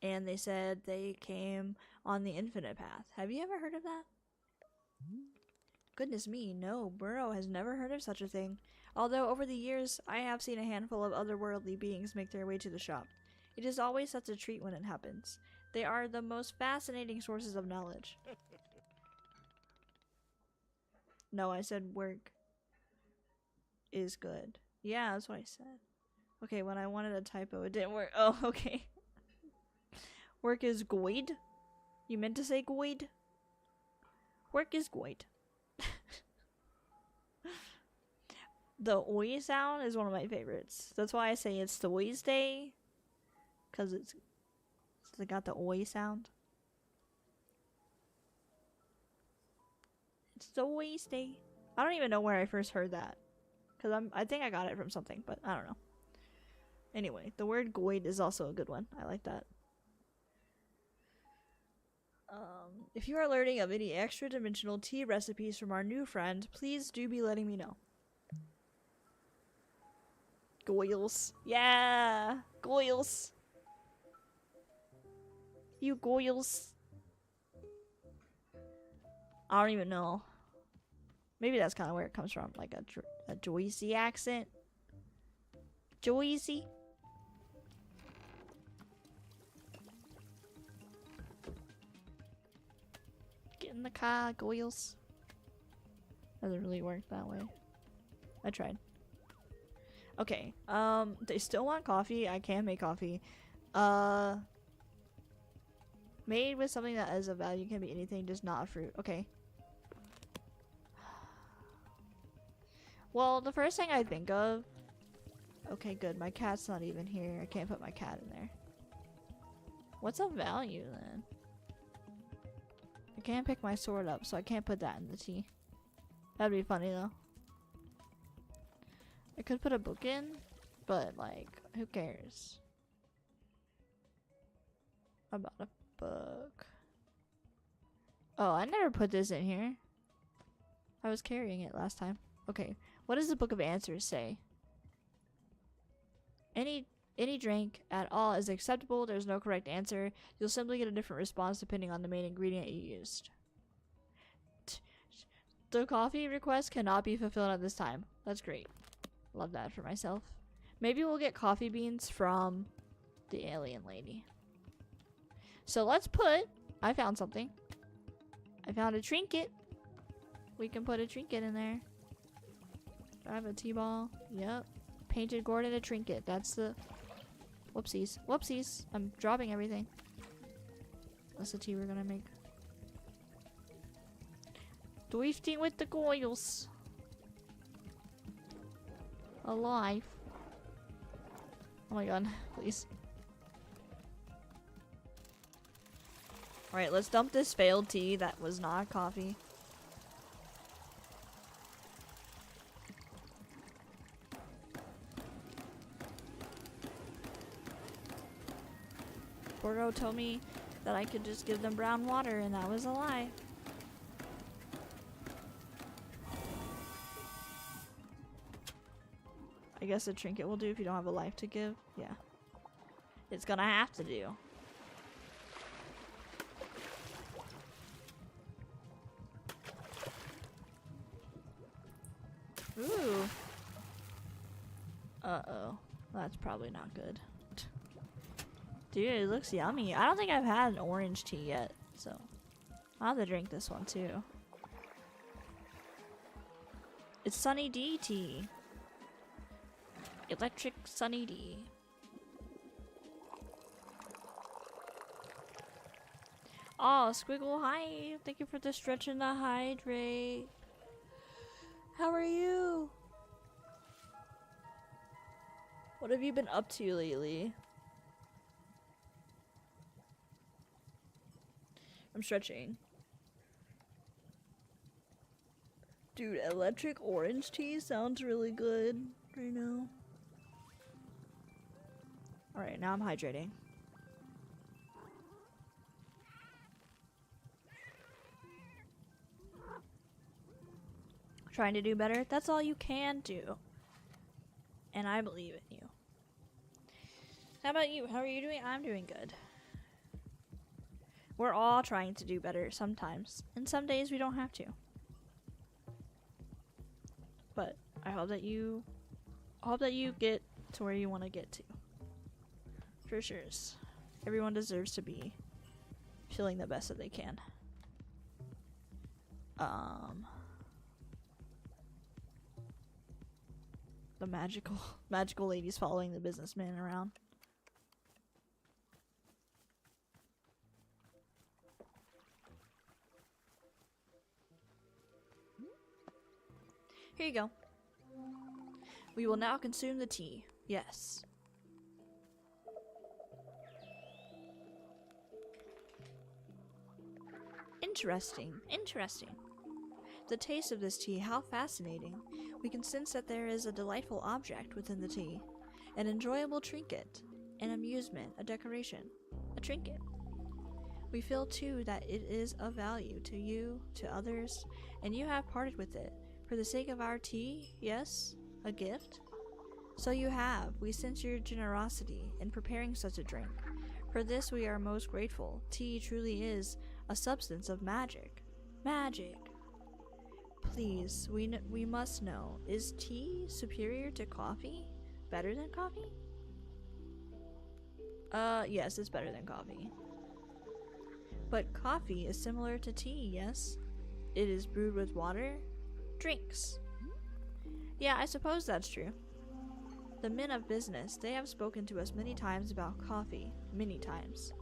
and they said they came on the infinite path. Have you ever heard of that? Goodness me, no, Burrow has never heard of such a thing. Although over the years, I have seen a handful of otherworldly beings make their way to the shop. It is always such a treat when it happens. They are the most fascinating sources of knowledge. No, I said work is good. Yeah, that's what I said. Okay, when I wanted a typo, it didn't work. Oh, okay. Work is goid? You meant to say goid? Work is goid. The oi sound is one of my favorites. That's why I say it's the oi's day. Because it's got the oi sound. It's the oi's day. I don't even know where I first heard that. Because I think I got it from something, but I don't know. Anyway, the word goid is also a good one. I like that. If you are learning of any extra dimensional tea recipes from our new friend, please do be letting me know. Goyles. Yeah! Goyles. You goyles. I don't even know. Maybe that's kind of where it comes from. Like a Joycey accent. Joycey. Get in the car, goyles. Doesn't really work that way. I tried. Okay. They still want coffee. I can make coffee. Made with something that is of value, can be anything, just not a fruit. Okay. Well, the first thing I think of... Okay, good. My cat's not even here. I can't put my cat in there. What's of value, then? I can't pick my sword up, so I can't put that in the tea. That'd be funny, though. I could put a book in, but, like, who cares? About a book. Oh, I never put this in here. I was carrying it last time. Okay, what does the Book of Answers say? Any drink at all is acceptable. There's no correct answer. You'll simply get a different response depending on the main ingredient you used. The coffee request cannot be fulfilled at this time. That's great. Love that for myself. Maybe we'll get coffee beans from the alien lady. So let's put... I found something. I found a trinket. We can put a trinket in there. Do I have a T-ball? Yep. Painted gourd and a trinket. That's the... Whoopsies. Whoopsies. I'm dropping everything. That's the tea we're gonna make. Drifting with the goyles. Alive. Oh my god. Please. Alright, let's dump this failed tea that was not coffee. Borgo told me that I could just give them brown water, and that was a lie. I guess a trinket will do if you don't have a life to give. Yeah. It's gonna have to do. Ooh. Uh-oh. That's probably not good. Dude, it looks yummy. I don't think I've had an orange tea yet, so I'll have to drink this one too. It's Sunny D tea. Electric Sunny D. Oh, Squiggle, hi. Thank you for the stretch and the hydrate. How are you? What have you been up to lately? I'm stretching. Dude, electric orange tea sounds really good right now. Alright, now I'm hydrating. Trying to do better? That's all you can do. And I believe in you. How about you? How are you doing? I'm doing good. We're all trying to do better sometimes. And some days we don't have to. But I hope that you get to where you want to get to. For sure. Everyone deserves to be feeling the best that they can. The magical lady's following the businessman around. Here you go. We will now consume the tea. Yes. Interesting. Interesting. The taste of this tea, how fascinating. We can sense that there is a delightful object within the tea. An enjoyable trinket. An amusement. A decoration. A trinket. We feel too that it is of value to you, to others, and you have parted with it. For the sake of our tea, yes? A gift? So you have. We sense your generosity in preparing such a drink. For this we are most grateful. Tea truly is a substance of magic. Magic. Please, we must know, is tea superior to coffee? Better than coffee? Yes, it's better than coffee. But coffee is similar to tea, yes? It is brewed with water? Drinks. Yeah, I suppose that's true. The men of business, they have spoken to us many times about coffee. Many times.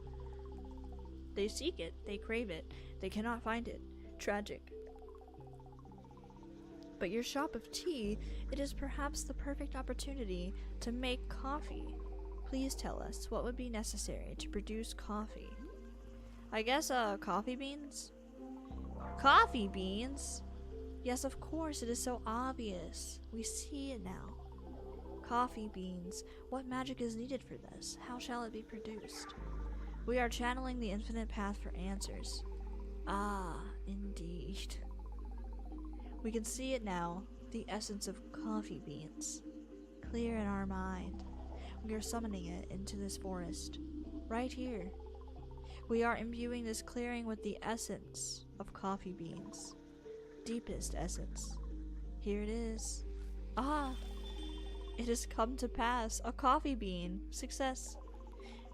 They seek it, they crave it, they cannot find it. Tragic. But your shop of tea, it is perhaps the perfect opportunity to make coffee. Please tell us what would be necessary to produce coffee. I guess, coffee beans? Coffee beans? Yes, of course, it is so obvious. We see it now. Coffee beans. What magic is needed for this? How shall it be produced? We are channeling the infinite path for answers. Ah, indeed. We can see it now, the essence of coffee beans. Clear in our mind. We are summoning it into this forest. Right here. We are imbuing this clearing with the essence of coffee beans. Deepest essence. Here it is. Ah! It has come to pass. A coffee bean. Success.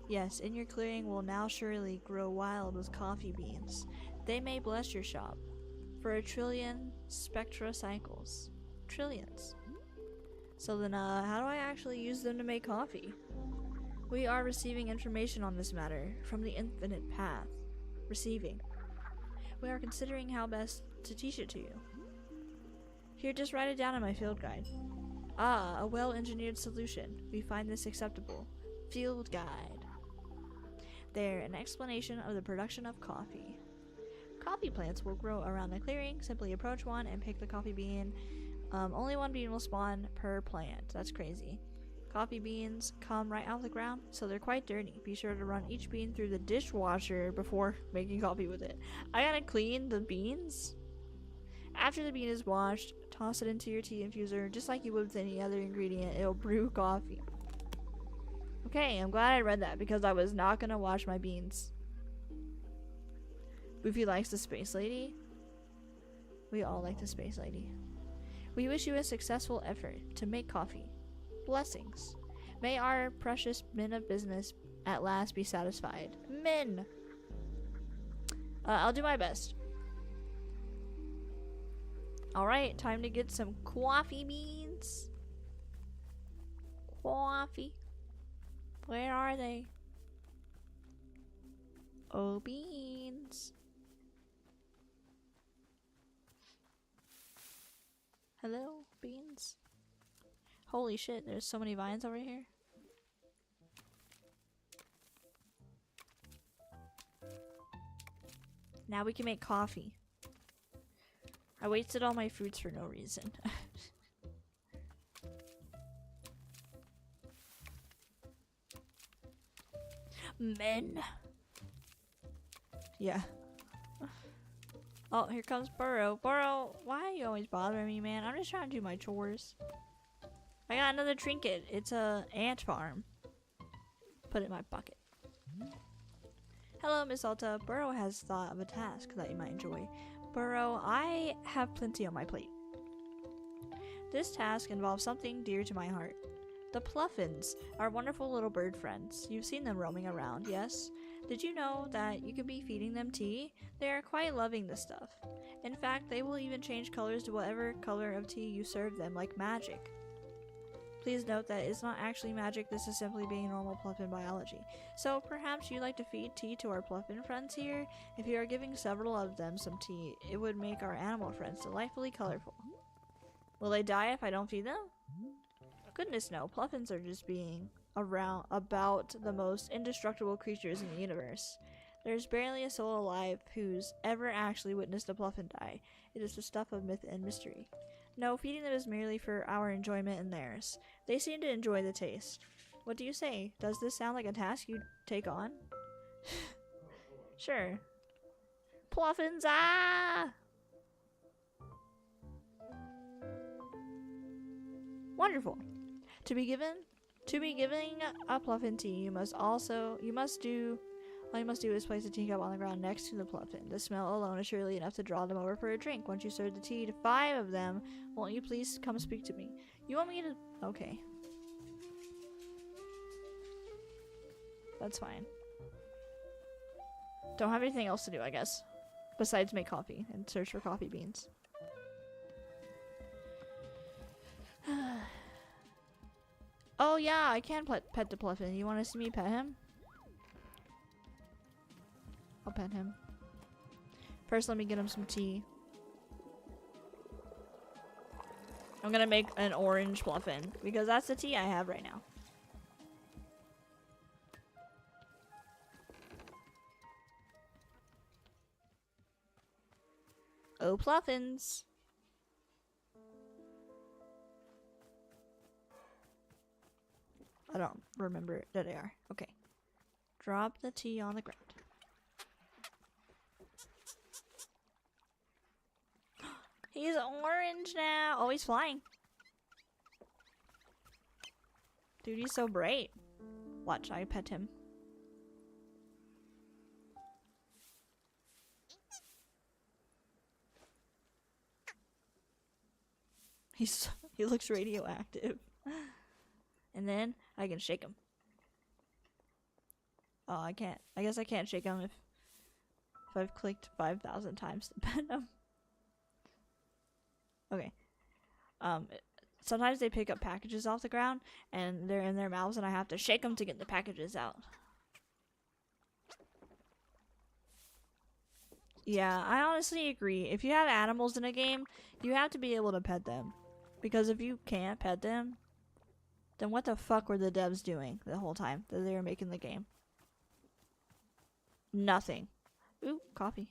Yes, in your clearing will now surely grow wild with coffee beans. They may bless your shop. For 1 trillion spectra cycles. Trillions. So then, how do I actually use them to make coffee? We are receiving information on this matter from the infinite path. Receiving. We are considering how best to teach it to you. Here, just write it down in my field guide. Ah, a well-engineered solution. We find this acceptable. Field guide. There, an explanation of the production of coffee. Coffee plants will grow around the clearing. Simply approach one and pick the coffee bean. Only one bean will spawn per plant. That's crazy. Coffee beans come right out of the ground, so they're quite dirty. Be sure to run each bean through the dishwasher before making coffee with it. I gotta clean the beans? After the bean is washed, toss it into your tea infuser, just like you would with any other ingredient. It'll brew coffee. Okay, I'm glad I read that, because I was not gonna wash my beans. Boofy likes the space lady. We all like the space lady. We wish you a successful effort to make coffee. Blessings. May our precious men of business at last be satisfied. Men! I'll do my best. Alright, time to get some coffee beans. Coffee. Where are they? Oh, beans. Hello, beans. Holy shit, there's so many vines over here. Now we can make coffee. I wasted all my fruits for no reason. Men. Yeah. Oh, here comes Burrow. Burrow, why are you always bothering me, man? I'm just trying to do my chores. I got another trinket. It's a ant farm. Put it in my pocket. Hello, Miss Alta. Burrow has thought of a task that you might enjoy. Burrow, I have plenty on my plate. This task involves something dear to my heart. The Pluffins, our wonderful little bird friends. You've seen them roaming around, yes? Did you know that you could be feeding them tea? They are quite loving this stuff. In fact, they will even change colors to whatever color of tea you serve them, like magic. Please note that it's not actually magic, this is simply being normal Pluffin biology. So perhaps you'd like to feed tea to our Pluffin friends here? If you are giving several of them some tea, it would make our animal friends delightfully colorful. Will they die if I don't feed them? Goodness no, Pluffins are just being about the most indestructible creatures in the universe. There's barely a soul alive who's ever actually witnessed a Pluffin die. It is the stuff of myth and mystery. No, feeding them is merely for our enjoyment and theirs. They seem to enjoy the taste. What do you say? Does this sound like a task you'd take on? Sure. Pluffins, ah! Wonderful. To be giving a Pluffin tea, all you must do is place a teacup on the ground next to the Pluffin. The smell alone is surely enough to draw them over for a drink. Once you serve the tea to 5 of them, won't you please come speak to me? You want me to... Okay. That's fine. Don't have anything else to do, I guess. Besides make coffee and search for coffee beans. Oh yeah, I can pet the Pluffin. You want to see me pet him? I'll pet him. First, let me get him some tea. I'm gonna make an orange Pluffin because that's the tea I have right now. Oh, Pluffins. I don't remember that they are. Okay. Drop the tea on the ground. He's orange now. Oh, he's flying. Dude, he's so bright. Watch, I pet him. He looks radioactive. And then I can shake him. Oh, I can't. I guess I can't shake him if I've clicked 5,000 times to pet him. Okay. Sometimes they pick up packages off the ground and they're in their mouths and I have to shake them to get the packages out. Yeah, I honestly agree. If you have animals in a game, you have to be able to pet them. Because if you can't pet them, then what the fuck were the devs doing the whole time that they were making the game? Nothing. Ooh, coffee.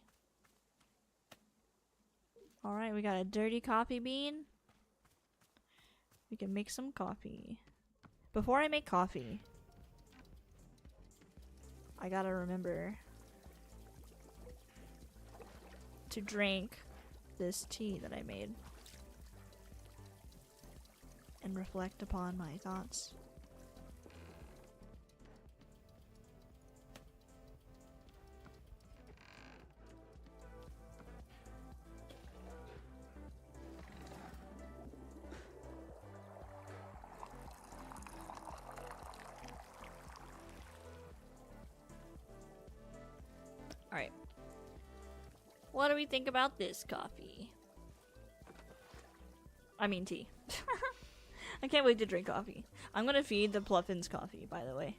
Alright, we got a dirty coffee bean. We can make some coffee. Before I make coffee, I gotta remember to drink this tea that I made and reflect upon my thoughts. do we think about this coffee? I mean tea. I can't wait to drink coffee. I'm gonna feed the Pluffins coffee, by the way.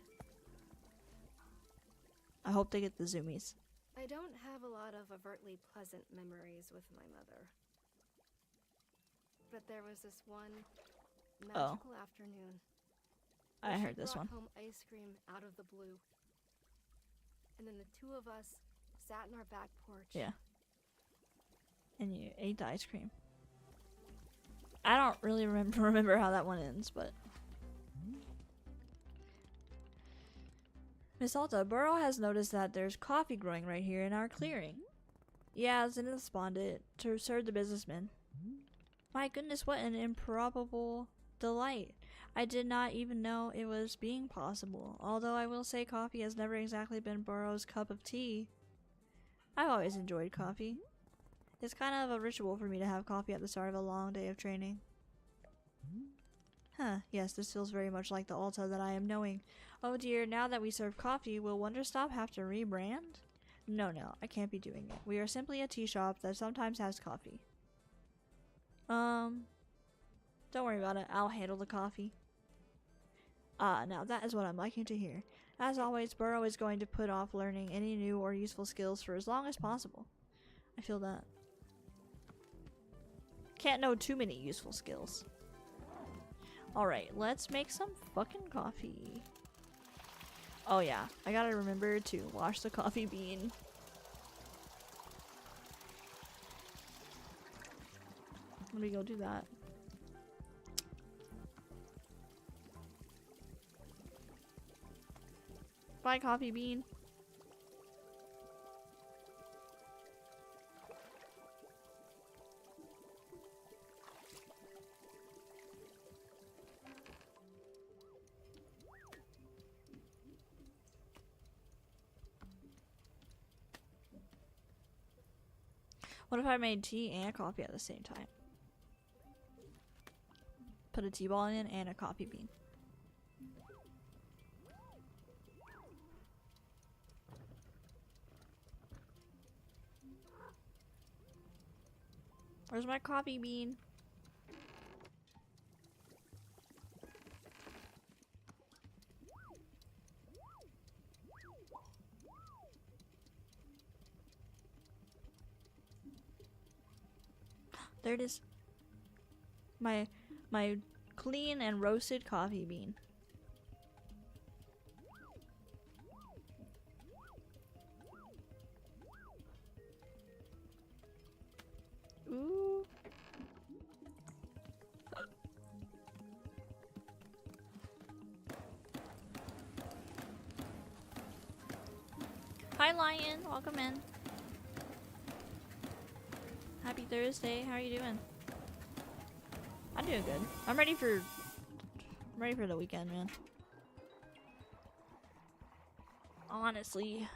I hope they get the zoomies. I don't have a lot of overtly pleasant memories with my mother. But there was this one magical afternoon. I heard this one. She brought home ice cream out of the blue. And then the two of us sat in our back porch. Yeah. And you ate the ice cream. I don't really remember how that one ends, but... Miss Alta, Burrow has noticed that there's coffee growing right here in our clearing. Yeah, Zenith spawned it to serve the businessmen. My goodness, what an improbable delight. I did not even know it was being possible, although I will say coffee has never exactly been Burrow's cup of tea. I've always enjoyed coffee. It's kind of a ritual for me to have coffee at the start of a long day of training. Huh, yes, this feels very much like the Alta that I am knowing. Oh dear, now that we serve coffee, will Wanderstop have to rebrand? No, I can't be doing it. We are simply a tea shop that sometimes has coffee. Don't worry about it. I'll handle the coffee. Now that is what I'm liking to hear. As always, Burrow is going to put off learning any new or useful skills for as long as possible. I feel that. Can't know too many useful skills. Alright, let's make some fucking coffee. Oh yeah, I gotta remember to wash the coffee bean. Let me go do that. Bye, coffee bean. What if I made tea and coffee at the same time? Put a tea ball in and a coffee bean. Where's my coffee bean? There it is. My clean and roasted coffee bean. Ooh. Hi Lion, welcome in. Happy Thursday. How are you doing? I'm doing good. I'm ready for the weekend, man. Honestly.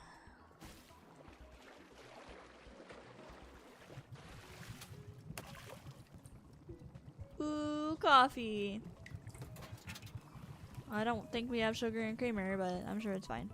Ooh, coffee. I don't think we have sugar and creamer, but I'm sure it's fine.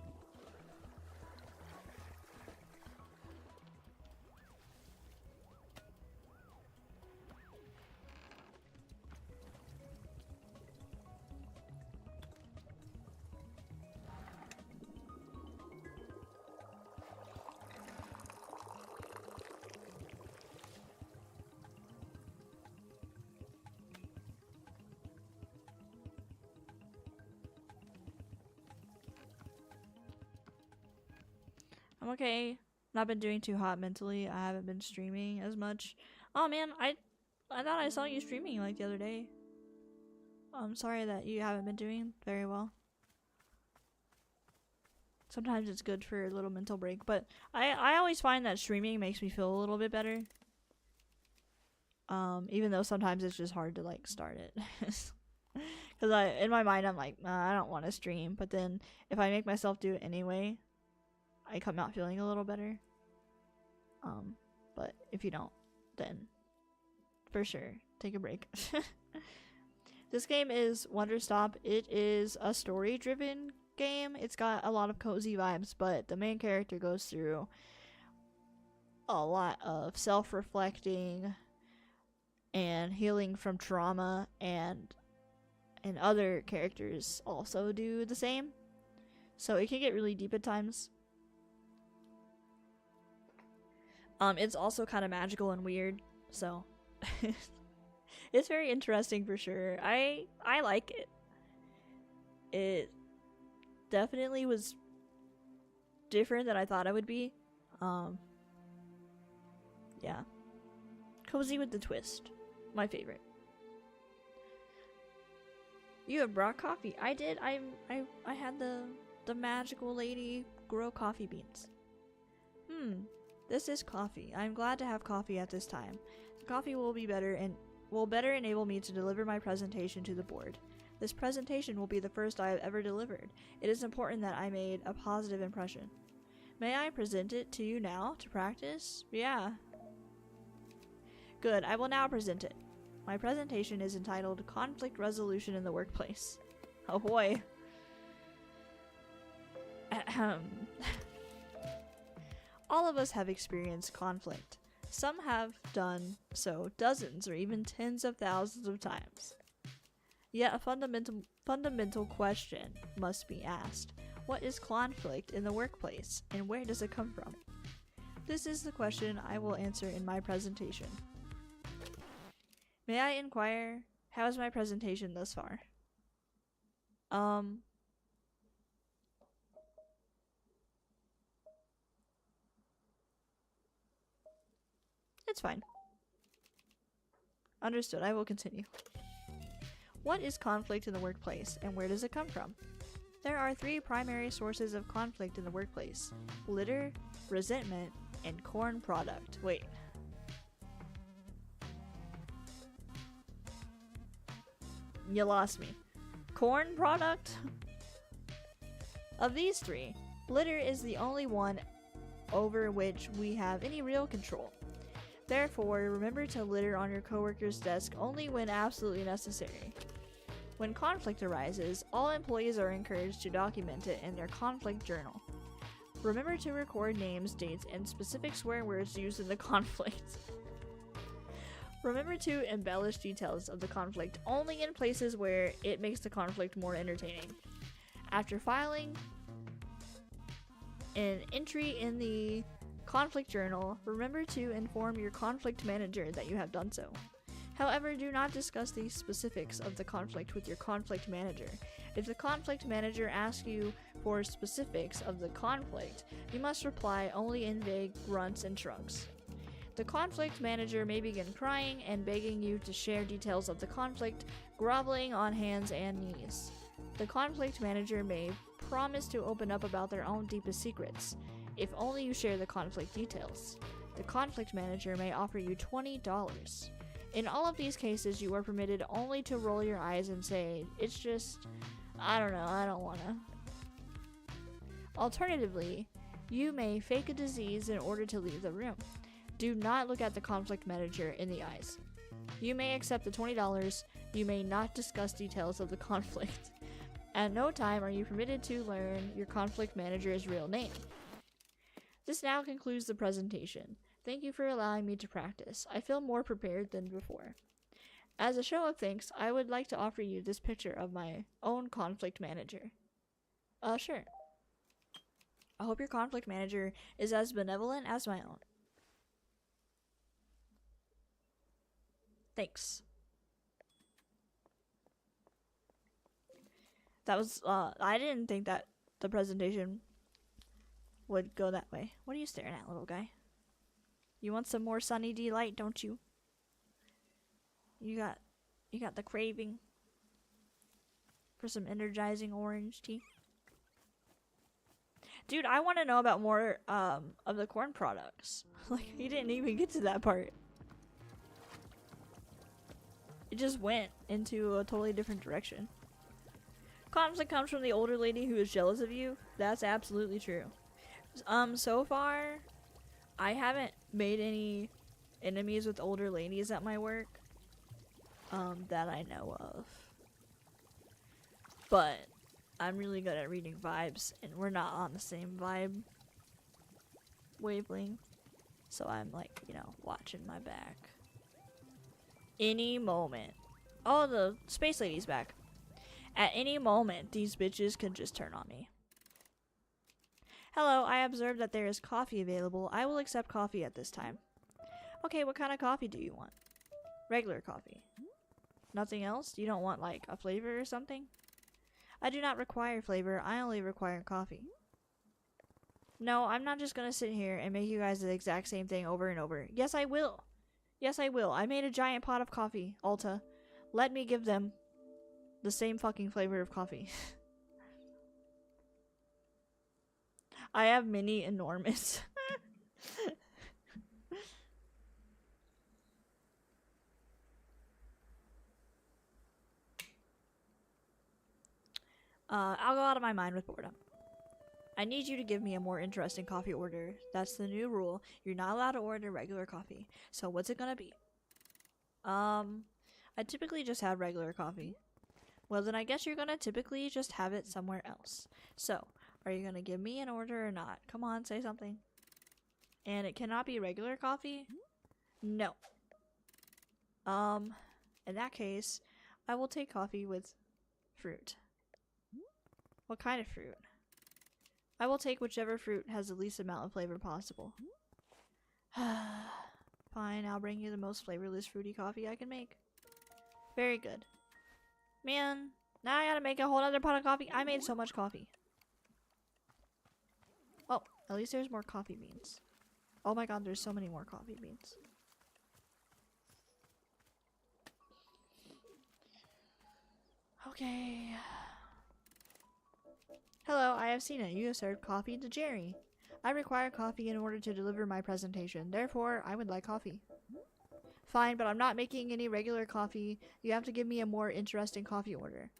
I'm okay. Not been doing too hot mentally. I haven't been streaming as much. Oh man, I thought I saw you streaming like the other day. I'm sorry that you haven't been doing very well. Sometimes it's good for a little mental break, but I always find that streaming makes me feel a little bit better. Even though sometimes it's just hard to like start it. Cause in my mind I'm like, nah, I don't want to stream, but then if I make myself do it anyway, I come out feeling a little better. But if you don't, then for sure, take a break. This game is Wanderstop. It is a story-driven game. It's got a lot of cozy vibes, but the main character goes through a lot of self-reflecting and healing from trauma, and other characters also do the same. So it can get really deep at times. It's also kind of magical and weird, so it's very interesting for sure. I like it. It definitely was different than I thought it would be. Yeah. Cozy with the twist. My favorite. You have brought coffee. I did. I had the magical lady grow coffee beans. This is coffee. I'm glad to have coffee at this time. The coffee will be better and will better enable me to deliver my presentation to the board. This presentation will be the first I have ever delivered. It is important that I made a positive impression. May I present it to you now to practice? Yeah. Good. I will now present it. My presentation is entitled Conflict Resolution in the Workplace. Oh boy. All of us have experienced conflict. Some have done so dozens or even tens of thousands of times. Yet a fundamental question must be asked. What is conflict in the workplace, and where does it come from? This is the question I will answer in my presentation. May I inquire, how is my presentation thus far? It's fine. Understood, I will continue. What is conflict in the workplace, and where does it come from? There are 3 primary sources of conflict in the workplace: litter, resentment, and corn product. Wait. You lost me. Corn product? Of these 3, litter is the only one over which we have any real control. Therefore, remember to litter on your coworker's desk only when absolutely necessary. When conflict arises, all employees are encouraged to document it in their conflict journal. Remember to record names, dates, and specific swear words used in the conflict. Remember to embellish details of the conflict only in places where it makes the conflict more entertaining. After filing an entry in the conflict journal, remember to inform your conflict manager that you have done so. However, do not discuss the specifics of the conflict with your conflict manager. If the conflict manager asks you for specifics of the conflict, you must reply only in vague grunts and shrugs. The conflict manager may begin crying and begging you to share details of the conflict, groveling on hands and knees. The conflict manager may promise to open up about their own deepest secrets, if only you share the conflict details. The conflict manager may offer you $20. In all of these cases, you are permitted only to roll your eyes and say, "It's just, I don't know, I don't wanna." Alternatively, you may fake a disease in order to leave the room. Do not look at the conflict manager in the eyes. You may accept the $20, you may not discuss details of the conflict. At no time are you permitted to learn your conflict manager's real name. This now concludes the presentation. Thank you for allowing me to practice. I feel more prepared than before. As a show of thanks, I would like to offer you this picture of my own conflict manager. Sure. I hope your conflict manager is as benevolent as my own. Thanks. That was, I didn't think that the presentation would go that way. What are you staring at, little guy? You want some more Sunny D Light, don't you? You got the craving for some energizing orange tea. Dude, I want to know about more of the corn products. Like, he didn't even get to that part. It just went into a totally different direction. Conflict comes from the older lady who is jealous of you. That's absolutely true. So far, I haven't made any enemies with older ladies at my work, that I know of. But I'm really good at reading vibes, and we're not on the same vibe wavelength. So I'm like, you know, watching my back. Any moment. Oh, the space lady's back. At any moment, these bitches can just turn on me. Hello, I observed that there is coffee available. I will accept coffee at this time. Okay, what kind of coffee do you want? Regular coffee. Nothing else? You don't want like a flavor or something? I do not require flavor. I only require coffee. No, I'm not just gonna sit here and make you guys the exact same thing over and over. Yes, I will. Yes, I will. I made a giant pot of coffee, Alta. Let me give them the same fucking flavor of coffee. I have mini enormous. I'll go out of my mind with boredom. I need you to give me a more interesting coffee order. That's the new rule. You're not allowed to order regular coffee. So what's it gonna be? I typically just have regular coffee. Well, then I guess you're gonna typically just have it somewhere else. So, are you gonna give me an order or not? Come on, say something. And it cannot be regular coffee? No. In that case, I will take coffee with fruit. What kind of fruit? I will take whichever fruit has the least amount of flavor possible. Fine, I'll bring you the most flavorless fruity coffee I can make. Very good. Man, now I gotta make a whole other pot of coffee. I made so much coffee. Oh, at least there's more coffee beans. Oh my god, there's so many more coffee beans. Okay. Hello, I have seen it. You have served coffee to Jerry. I require coffee in order to deliver my presentation. Therefore, I would like coffee. Fine, but I'm not making any regular coffee. You have to give me a more interesting coffee order.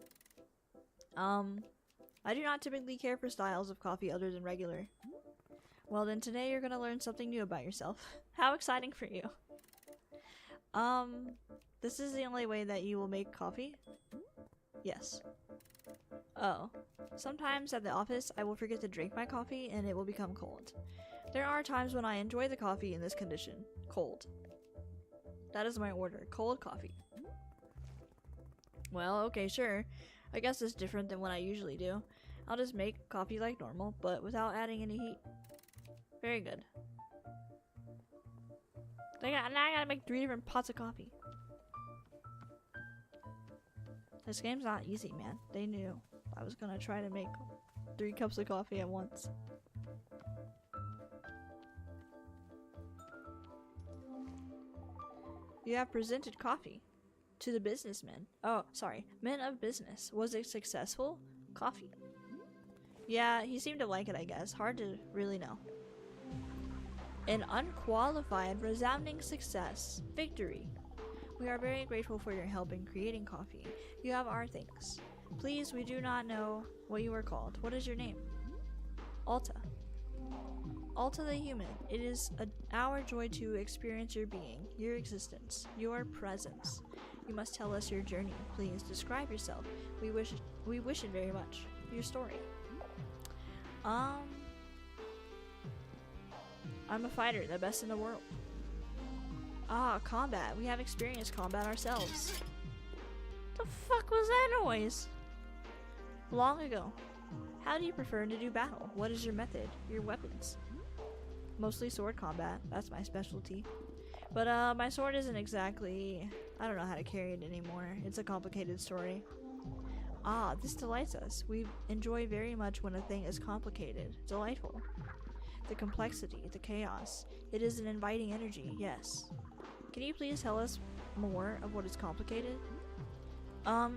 I do not typically care for styles of coffee other than regular. Well then, today you're gonna learn something new about yourself. How exciting for you. This is the only way that you will make coffee? Yes. Oh. Sometimes at the office, I will forget to drink my coffee and it will become cold. There are times when I enjoy the coffee in this condition. Cold. That is my order. Cold coffee. Well, okay, sure. I guess it's different than what I usually do. I'll just make coffee like normal, but without adding any heat. Very good. Now I gotta make 3 different pots of coffee. This game's not easy, man. They knew I was gonna try to make 3 cups of coffee at once. You have presented coffee to the businessmen. Oh, sorry. Men of business. Was it successful? Coffee. Yeah, he seemed to like it, I guess. Hard to really know. An unqualified, resounding success. Victory. We are very grateful for your help in creating coffee. You have our thanks. Please, we do not know what you are called. What is your name? Alta. Alta the human. It is our joy to experience your being, your existence, your presence. You must tell us your journey. Please describe yourself. We wish it very much. Your story. I'm a fighter, the best in the world. Ah, combat. We have experienced combat ourselves. The fuck was that noise? Long ago. How do you prefer to do battle? What is your method? Your weapons? Mostly sword combat. That's my specialty. But my sword isn't exactly... I don't know how to carry it anymore. It's a complicated story. Ah, this delights us. We enjoy very much when a thing is complicated. Delightful. The complexity, the chaos. It is an inviting energy, yes. Can you please tell us more of what is complicated? I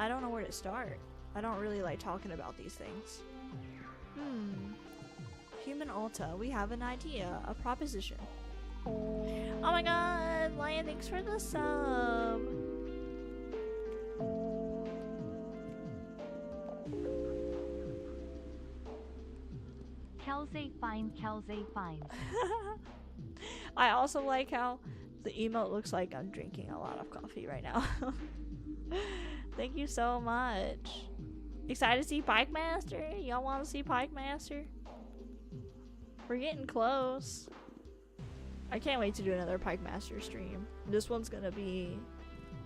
don't know where to start. I don't really like talking about these things. Human Alta, we have an idea, a proposition. Oh my god, Lion, thanks for the sub. Kelsey finds. I also like how the emote looks like I'm drinking a lot of coffee right now. Thank you so much. Excited to see Pike Master? Y'all want to see Pike Master? We're getting close. I can't wait to do another Pike Master stream. This one's gonna be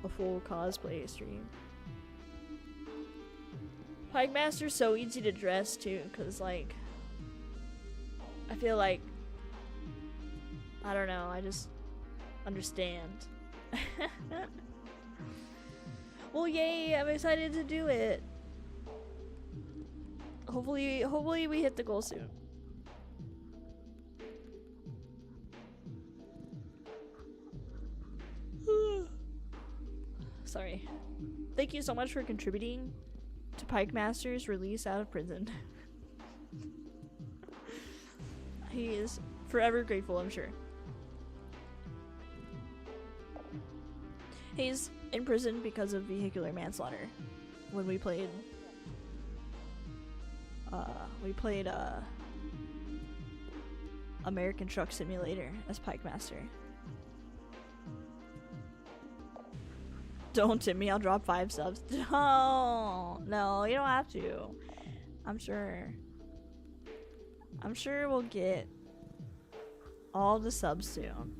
a full cosplay stream. Pike Master's so easy to dress too, cause like I feel like I don't know, I just understand. Well, yay, I'm excited to do it. Hopefully we hit the goal soon. Sorry. Thank you so much for contributing to Pike Master's release out of prison. He is forever grateful, I'm sure. He's in prison because of vehicular manslaughter. When we played American Truck Simulator as Pike Master. Don't tip me, I'll drop 5 subs. No, you don't have to. I'm sure we'll get all the subs soon.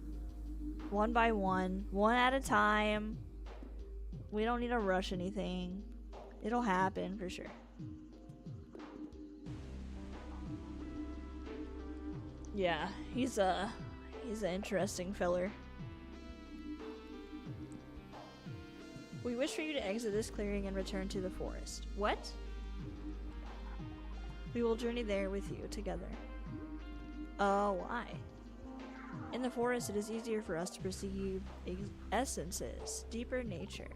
One by one at a time. We don't need to rush anything. It'll happen for sure. Yeah, he's an interesting feller. We wish for you to exit this clearing and return to the forest. What? We will journey there with you together. Why? In the forest, it is easier for us to perceive essences, deeper nature.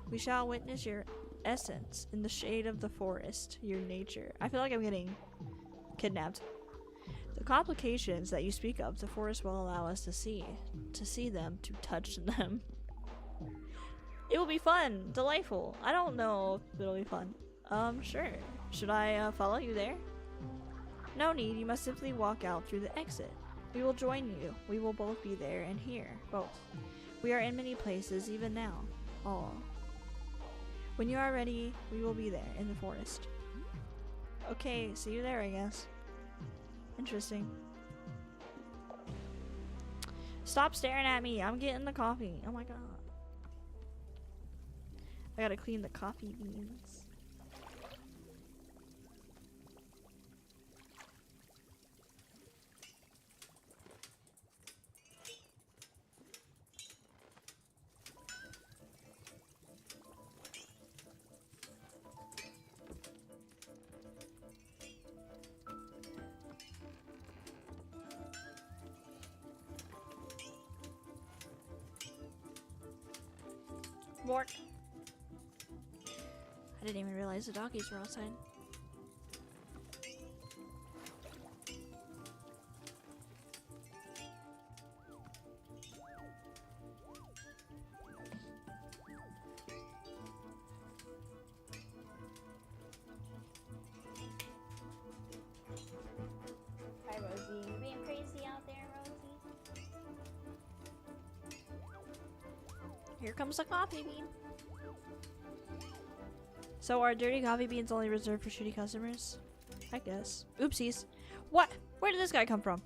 We shall witness your essence in the shade of the forest, your nature. I feel like I'm getting kidnapped. The complications that you speak of, the forest will allow us to see them, to touch them. It will be fun, delightful. I don't know if it'll be fun. Sure. Should I follow you there? No need, you must simply walk out through the exit. We will join you. We will both be there and here, both. We are in many places, even now. All. When you are ready, we will be there, in the forest. Okay, see you there, I guess. Interesting. Stop staring at me, I'm getting the coffee. Oh my god. I gotta clean the coffee beans. Bork. I didn't even realize the doggies were outside. Hi, Rosie. You being crazy out there, Rosie? Here comes the coffee bean. So are dirty coffee beans only reserved for shitty customers? I guess. Oopsies. What? Where did this guy come from?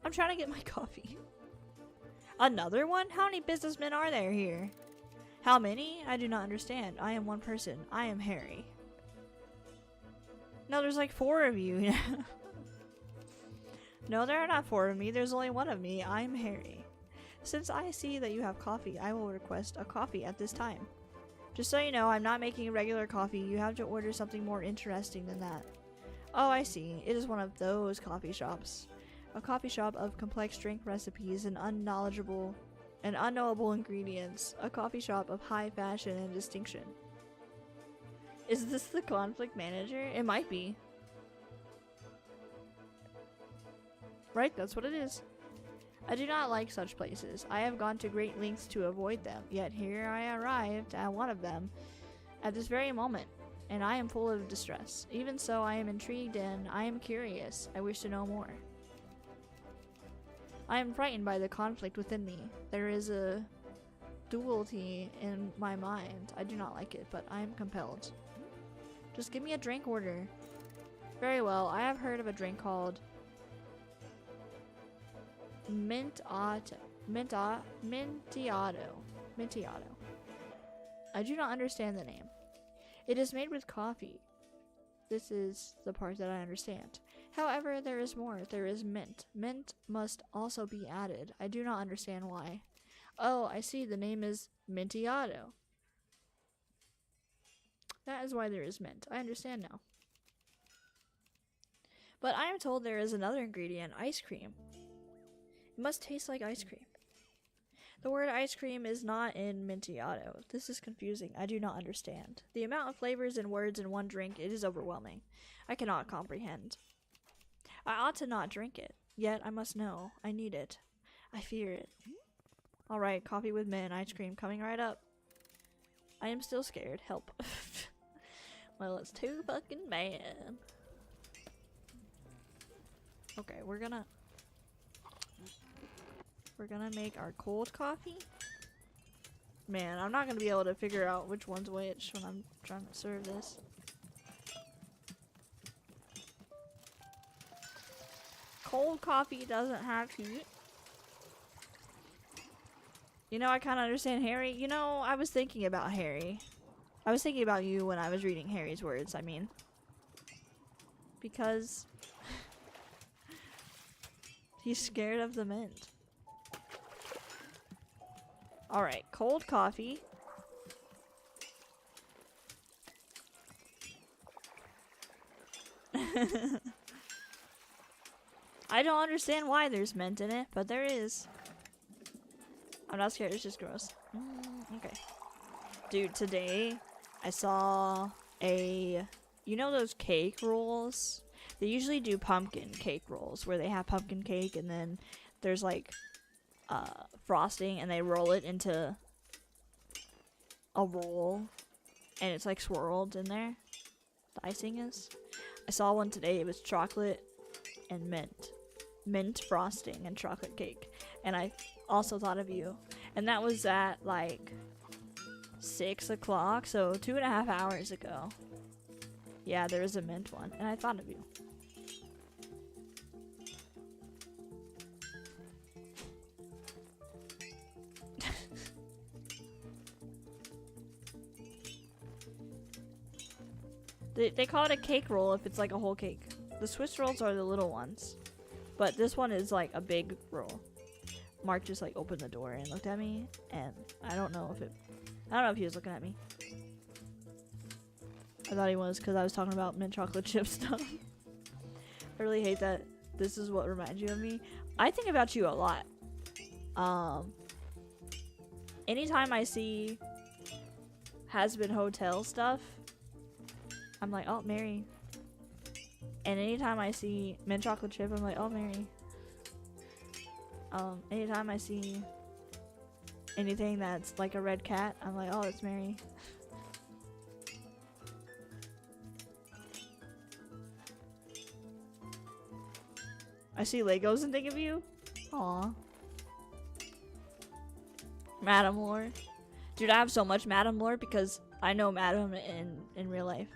I'm trying to get my coffee. Another one? How many businessmen are there here? How many? I do not understand. I am one person. I am Harry. No, there's like 4 of you. No, there are not 4 of me. There's only 1 of me. I'm Harry. Since I see that you have coffee, I will request a coffee at this time. Just so you know, I'm not making a regular coffee. You have to order something more interesting than that. Oh, I see. It is one of those coffee shops. A coffee shop of complex drink recipes and unknowable ingredients. A coffee shop of high fashion and distinction. Is this the conflict manager? It might be. Right, that's what it is. I do not like such places. I have gone to great lengths to avoid them, yet here I arrived at one of them at this very moment, and I am full of distress. Even so, I am intrigued and I am curious. I wish to know more. I am frightened by the conflict within me. There is a duality in my mind. I do not like it, but I am compelled. Just give me a drink order. Very well, I have heard of a drink called Mintiado. I do not understand the name. It is made with coffee. This is the part that I understand. However, there is more. There is mint. Mint must also be added. I do not understand why. Oh, I see. The name is Mintiado. That is why there is mint. I understand now. But I am told there is another ingredient, ice cream. It must taste like ice cream. The word ice cream is not in Mintiado. This is confusing. I do not understand. The amount of flavors and words in one drink, it is overwhelming. I cannot comprehend. I ought to not drink it. Yet I must know. I need it. I fear it. Alright, coffee with mint, ice cream coming right up. I am still scared. Help. Well, it's too fucking bad. Okay, we're gonna make our cold coffee. Man, I'm not gonna be able to figure out which one's which when I'm trying to serve this. Cold coffee doesn't have heat. You know, I kind of understand Harry. You know, I was thinking about Harry. I was thinking about you when I was reading Harry's words, I mean. Because he's scared of the mint. Alright, cold coffee. I don't understand why there's mint in it, but there is. I'm not scared, it's just gross. Okay. Dude, today I saw a... You know those cake rolls? They usually do pumpkin cake rolls where they have pumpkin cake and then there's like frosting and they roll it into a roll and it's like swirled in there. The icing is. I saw one today. It was chocolate and mint frosting and chocolate cake, and I also thought of you. And that was at like 6 o'clock, so 2.5 hours ago. Yeah, there is a mint one, and I thought of you. They call it a cake roll if it's like a whole cake. The Swiss rolls are the little ones. But this one is like a big roll. Mark just like opened the door and looked at me, and I don't know if he was looking at me. I thought he was because I was talking about mint chocolate chip stuff. I really hate that this is what reminds you of me. I think about you a lot. Anytime I see has-been hotel stuff, I'm like, oh, Mary. And anytime I see mint chocolate chip, I'm like, oh, Mary. Anytime I see anything that's like a red cat, I'm like, oh, it's Mary. I see Legos and think of you. Aw. Madam Lore. Dude, I have so much Madam Lore because I know Madam in real life.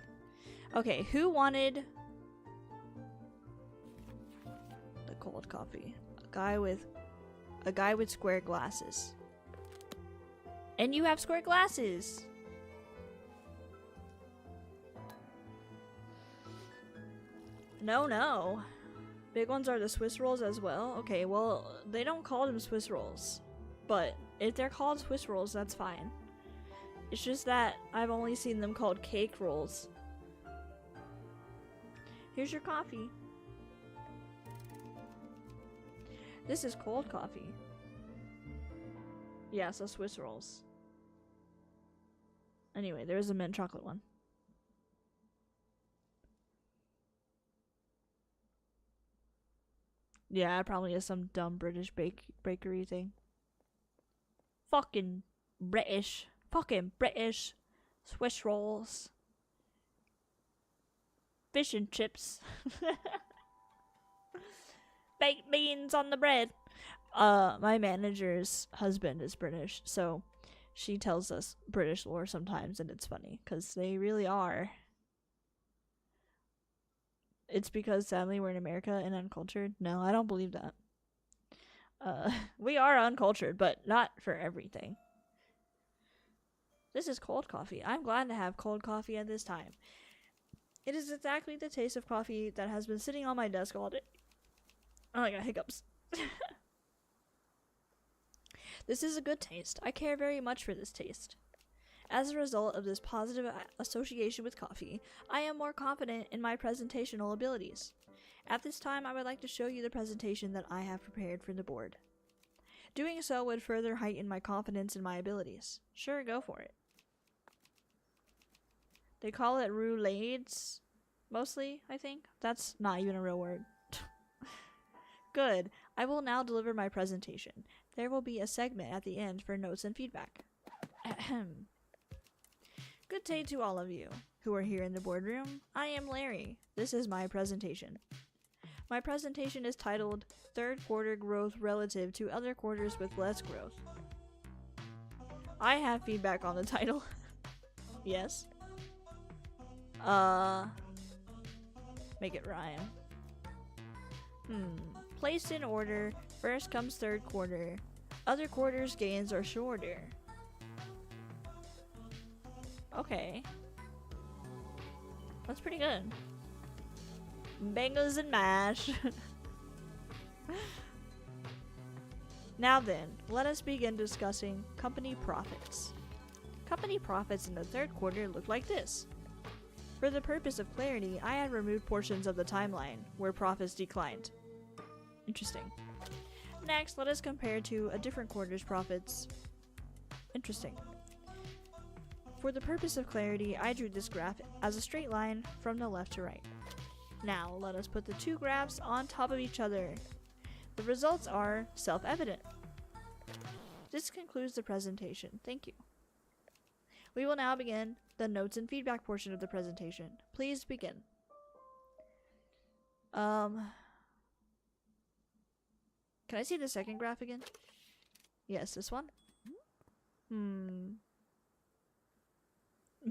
Okay, who wanted the cold coffee? A guy with square glasses. And you have square glasses. No. Big ones are the Swiss rolls as well. Okay, well, they don't call them Swiss rolls. But if they're called Swiss rolls, that's fine. It's just that I've only seen them called cake rolls. Here's your coffee. This is cold coffee. Yeah, so Swiss rolls. Anyway, there's a mint chocolate one. Yeah, it probably is some dumb British bakery thing. Fucking British. Swiss rolls. Fish and chips. Baked beans on the bread. My manager's husband is British, so she tells us British lore sometimes, and it's funny, because they really are. It's because, sadly, we're in America and uncultured. No, I don't believe that. We are uncultured, but not for everything. This is cold coffee. I'm glad to have cold coffee at this time. It is exactly the taste of coffee that has been sitting on my desk all day. Oh, I got hiccups. This is a good taste. I care very much for this taste. As a result of this positive association with coffee, I am more confident in my presentational abilities. At this time, I would like to show you the presentation that I have prepared for the board. Doing so would further heighten my confidence in my abilities. Sure, go for it. They call it roulades, mostly, I think. That's not even a real word. Good. I will now deliver my presentation. There will be a segment at the end for notes and feedback. Ahem. Good day to all of you who are here in the boardroom. I am Larry. This is my presentation. My presentation is titled Third Quarter Growth Relative to Other Quarters with Less Growth. I have feedback on the title. Yes. Make it rhyme. Placed in order, first comes third quarter. Other quarters' gains are shorter. Okay. That's pretty good. Bengals and mash. Now then, let us begin discussing company profits. Company profits in the third quarter look like this. For the purpose of clarity, I had removed portions of the timeline where profits declined. Interesting. Next, let us compare to a different quarter's profits. Interesting. For the purpose of clarity, I drew this graph as a straight line from the left to right. Now, let us put the two graphs on top of each other. The results are self-evident. This concludes the presentation. Thank you. We will now begin the notes and feedback portion of the presentation. Please begin. Can I see the second graph again? Yes, this one?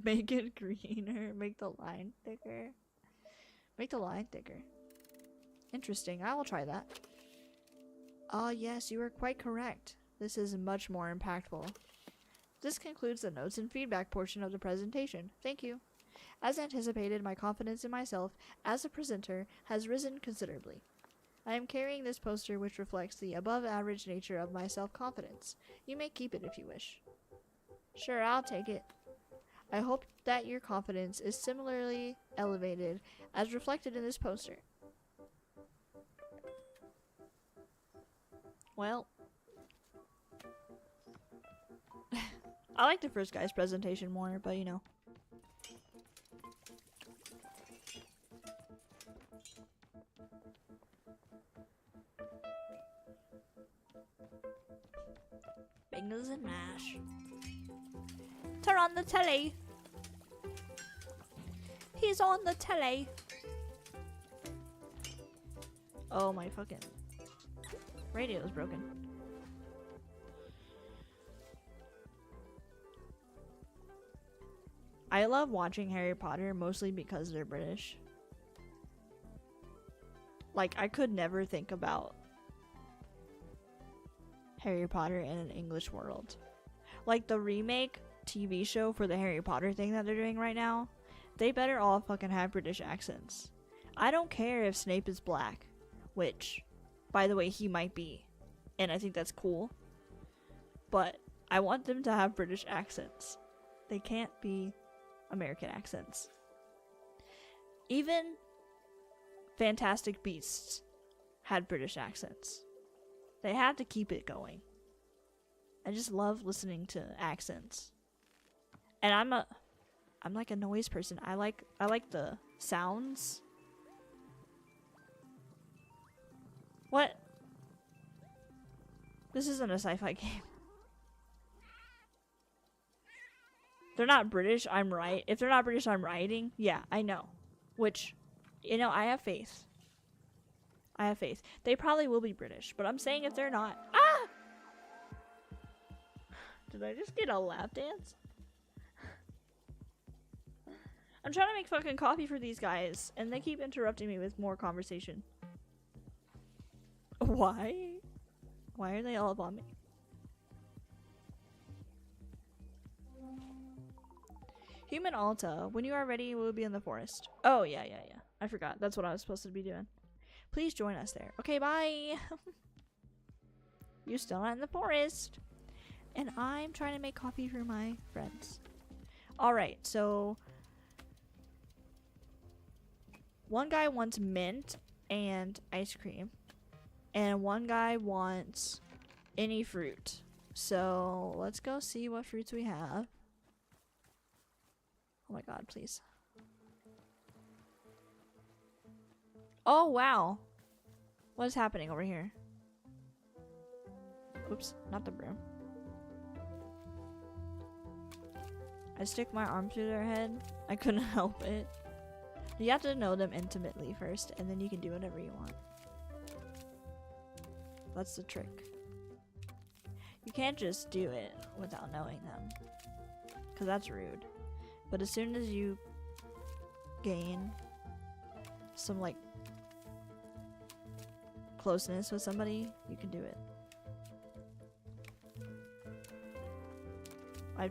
Make it greener. Make the line thicker. Make the line thicker. Interesting. I will try that. Ah, yes, you are quite correct. This is much more impactful. This concludes the notes and feedback portion of the presentation. Thank you. As anticipated, my confidence in myself as a presenter has risen considerably. I am carrying this poster which reflects the above-average nature of my self-confidence. You may keep it if you wish. Sure, I'll take it. I hope that your confidence is similarly elevated as reflected in this poster. Well, I like the first guy's presentation more, but you know. Bengals and mash. Turn on the telly. He's on the telly. Oh, my fucking radio is broken. I love watching Harry Potter mostly because they're British. Like, I could never think about Harry Potter in an English world. Like, the remake TV show for the Harry Potter thing that they're doing right now, they better all fucking have British accents. I don't care if Snape is black, which, by the way, he might be, and I think that's cool, but I want them to have British accents. They can't be American accents. Even Fantastic Beasts had British accents. They have to keep it going. I just love listening to accents. And I'm like a noise person. I like the sounds. What? This isn't a sci-fi game. They're not British, I'm right. If they're not British, I'm rioting. Yeah, I know. Which, you know, I have faith. I have faith. They probably will be British, but I'm saying if they're not. Ah! Did I just get a lap dance? I'm trying to make fucking coffee for these guys, and they keep interrupting me with more conversation. Why? Why are they all up on me? Human Alta, when you are ready, we'll be in the forest. Oh, yeah. I forgot. That's what I was supposed to be doing. Please join us there. Okay, bye. You're still not in the forest. And I'm trying to make coffee for my friends. Alright, so one guy wants mint and ice cream. And one guy wants any fruit. So let's go see what fruits we have. Oh my god, please. Oh, wow. What is happening over here? Oops, not the broom. I stick my arm through their head. I couldn't help it. You have to know them intimately first, and then you can do whatever you want. That's the trick. You can't just do it without knowing them, because that's rude. But as soon as you gain some, like, closeness with somebody, you can do it. I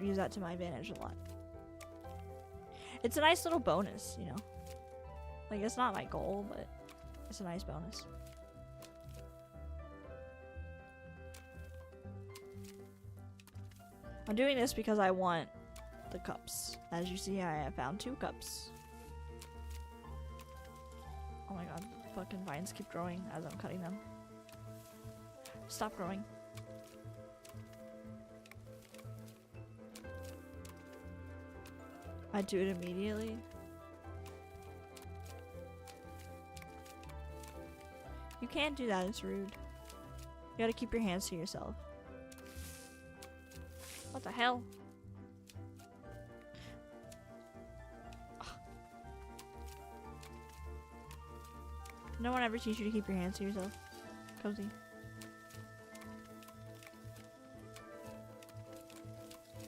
use that to my advantage a lot. It's a nice little bonus, you know? Like, it's not my goal, but it's a nice bonus. I'm doing this because I want the cups. As you see, I have found 2 cups. Oh my god, fucking vines keep growing as I'm cutting them. Stop growing. I do it immediately. You can't do that, it's rude. You gotta keep your hands to yourself. What the hell? No one ever teach you to keep your hands to yourself. Cozy.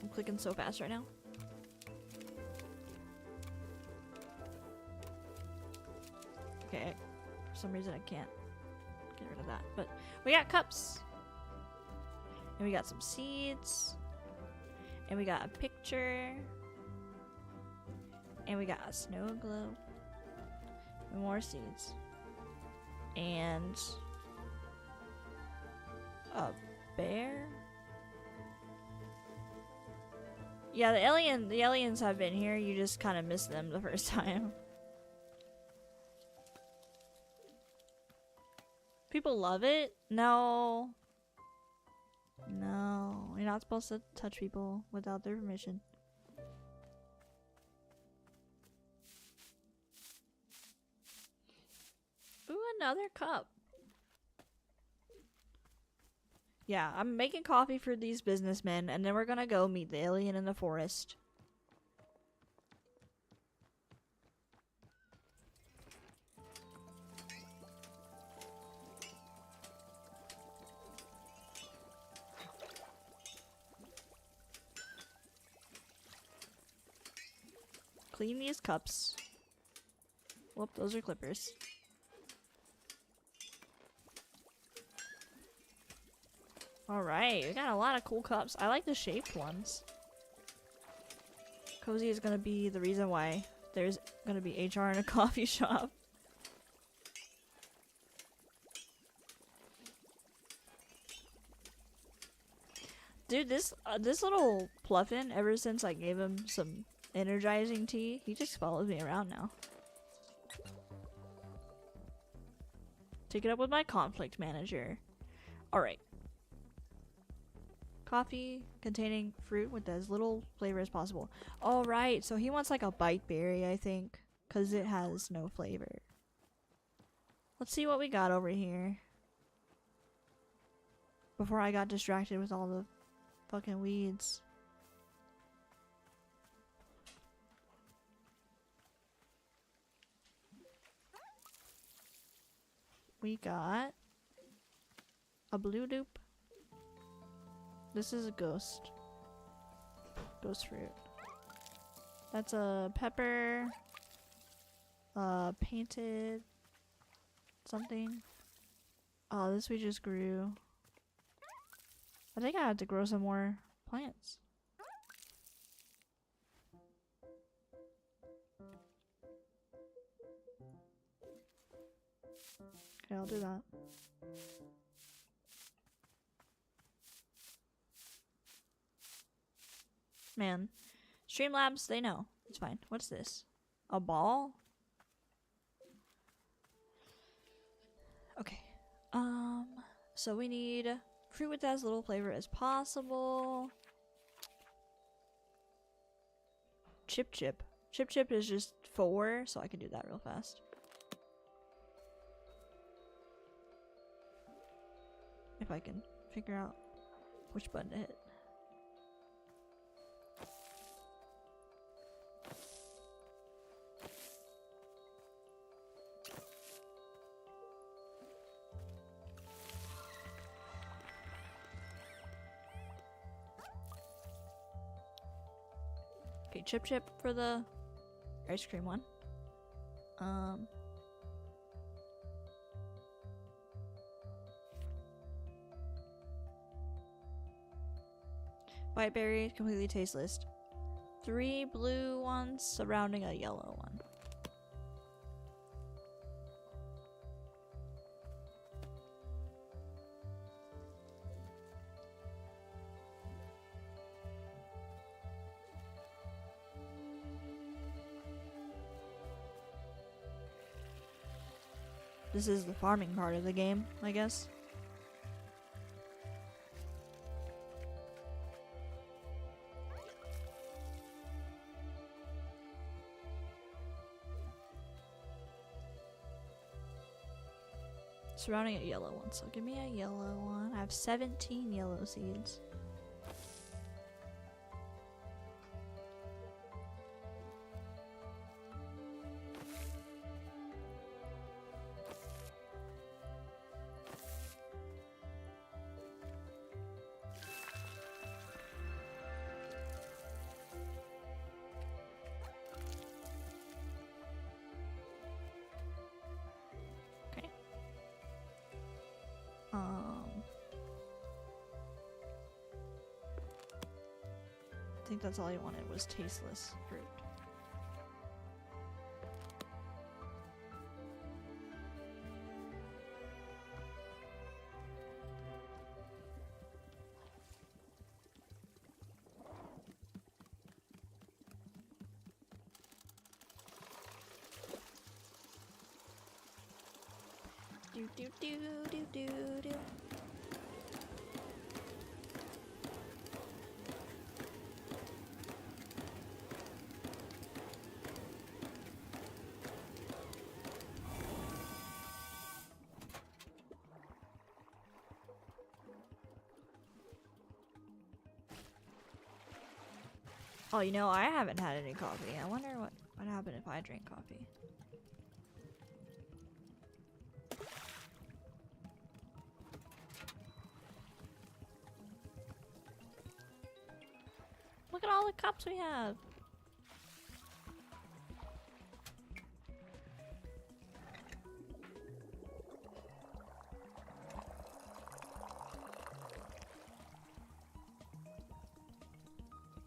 I'm clicking so fast right now. Okay, for some reason I can't get rid of that. But we got cups. And we got some seeds. And we got a picture. And we got a snow globe. And more seeds. And a bear. Yeah, the aliens have been here. You just kind of missed them the first time. People love it? No. No. You're not supposed to touch people without their permission. Ooh, another cup. Yeah, I'm making coffee for these businessmen, and then we're gonna go meet the alien in the forest. Clean these cups. Whoop, those are clippers. Alright, we got a lot of cool cups. I like the shaped ones. Cozy is gonna be the reason why there's gonna be HR in a coffee shop. Dude, this little Pluffin, ever since I gave him some energizing tea, he just follows me around now. Take it up with my conflict manager. Alright. Coffee containing fruit with as little flavor as possible. Alright, so he wants like a bite berry, I think, because it has no flavor. Let's see what we got over here. Before I got distracted with all the fucking weeds. We got a blue dupe. This is a ghost. Ghost fruit. That's a pepper. Painted something. Oh, this we just grew. I think I have to grow some more plants. Okay, I'll do that. Man, Streamlabs, they know. It's fine. What's this? A ball? Okay. So we need fruit with as little flavor as possible. Chip chip. Chip chip is just 4, so I can do that real fast. If I can figure out which button to hit. Okay, chip chip for the ice cream one. White berry, completely tasteless. 3 blue ones surrounding a yellow one. This is the farming part of the game, I guess. Surrounding a yellow one, so give me a yellow one. I have 17 yellow seeds. I think that's all he wanted was tasteless fruit. Do do do do do do. Oh, you know, I haven't had any coffee. I wonder what would happen if I drank coffee. Look at all the cups we have.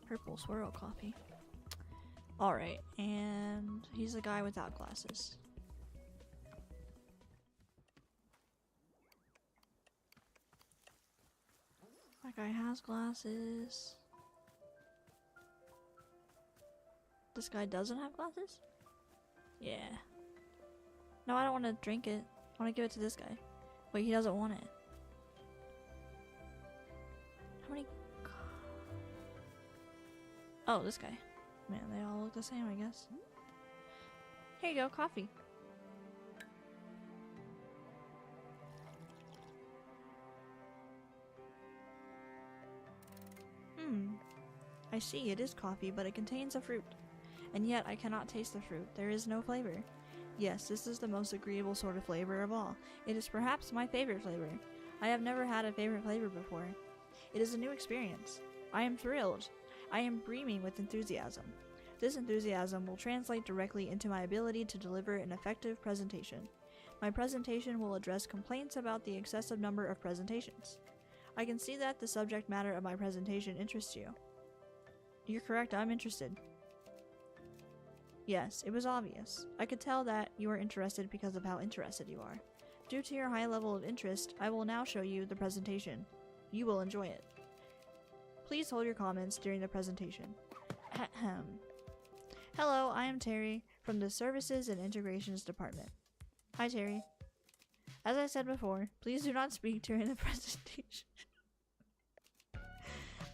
Purple swirl coffee. Alright, and he's a guy without glasses. That guy has glasses. This guy doesn't have glasses? Yeah. No, I don't want to drink it. I want to give it to this guy. Wait, he doesn't want it. How many... Oh, this guy. Man, they all look the same, I guess. Here you go, coffee. I see, it is coffee, but it contains a fruit. And yet, I cannot taste the fruit. There is no flavor. Yes, this is the most agreeable sort of flavor of all. It is perhaps my favorite flavor. I have never had a favorite flavor before. It is a new experience. I am thrilled. I am brimming with enthusiasm. This enthusiasm will translate directly into my ability to deliver an effective presentation. My presentation will address complaints about the excessive number of presentations. I can see that the subject matter of my presentation interests you. You're correct, I'm interested. Yes, it was obvious. I could tell that you are interested because of how interested you are. Due to your high level of interest, I will now show you the presentation. You will enjoy it. Please hold your comments during the presentation. Ahem. Hello, I am Terry from the Services and Integrations Department. Hi, Terry. As I said before, please do not speak during the presentation.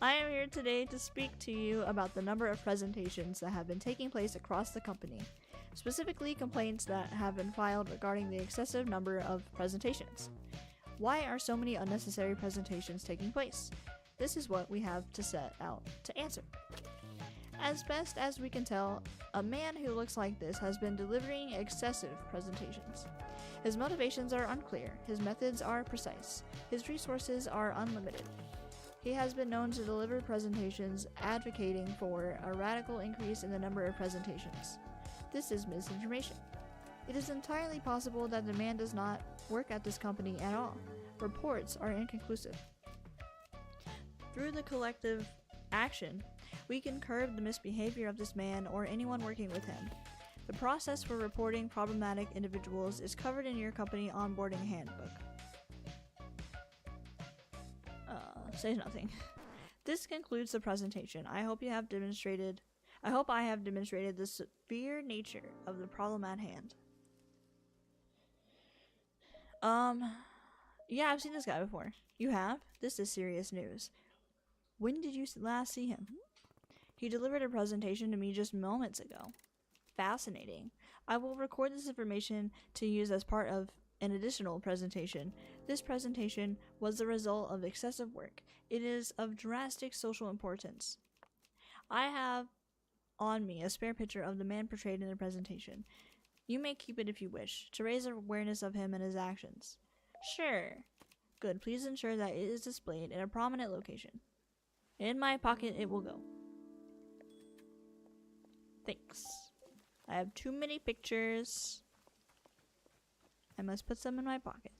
I am here today to speak to you about the number of presentations that have been taking place across the company, specifically complaints that have been filed regarding the excessive number of presentations. Why are so many unnecessary presentations taking place? This is what we have to set out to answer. As best as we can tell, a man who looks like this has been delivering excessive presentations. His motivations are unclear, his methods are precise, his resources are unlimited. He has been known to deliver presentations advocating for a radical increase in the number of presentations. This is misinformation. It is entirely possible that the man does not work at this company at all. Reports are inconclusive. Through the collective action, we can curb the misbehavior of this man or anyone working with him. The process for reporting problematic individuals is covered in your company onboarding handbook. Says nothing. This concludes the presentation. I hope I have demonstrated the severe nature of the problem at hand. Yeah, I've seen this guy before. You have? This is serious news. When did you last see him? He delivered a presentation to me just moments ago. Fascinating. I will record this information to use as part of an additional presentation. This presentation was the result of excessive work. It is of drastic social importance. I have on me a spare picture of the man portrayed in the presentation. You may keep it if you wish, to raise awareness of him and his actions. Sure. Good, please ensure that it is displayed in a prominent location. In my pocket it will go. Thanks. I have too many pictures. I must put some in my pocket.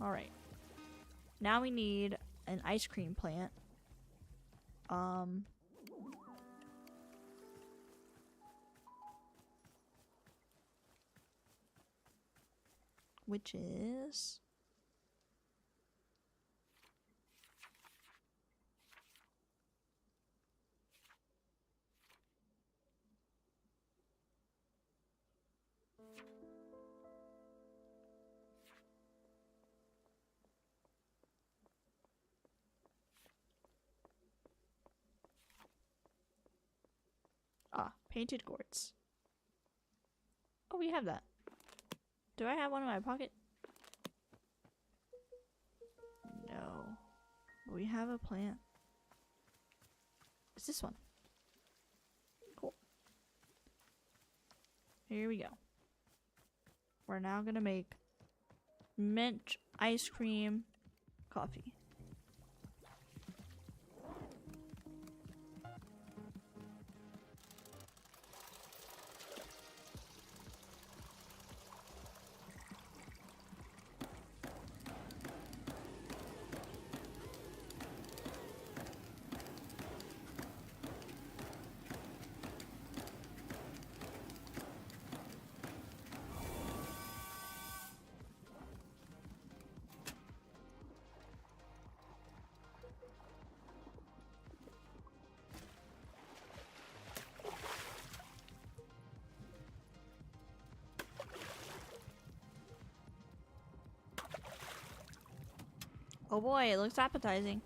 Alright. Now we need an ice cream plant. Which is... painted quartz. Oh, we have that. Do I have one in my pocket? No. But we have a plant. It's this one. Cool. Here we go. We're now gonna make mint ice cream coffee. Oh boy, it looks appetizing.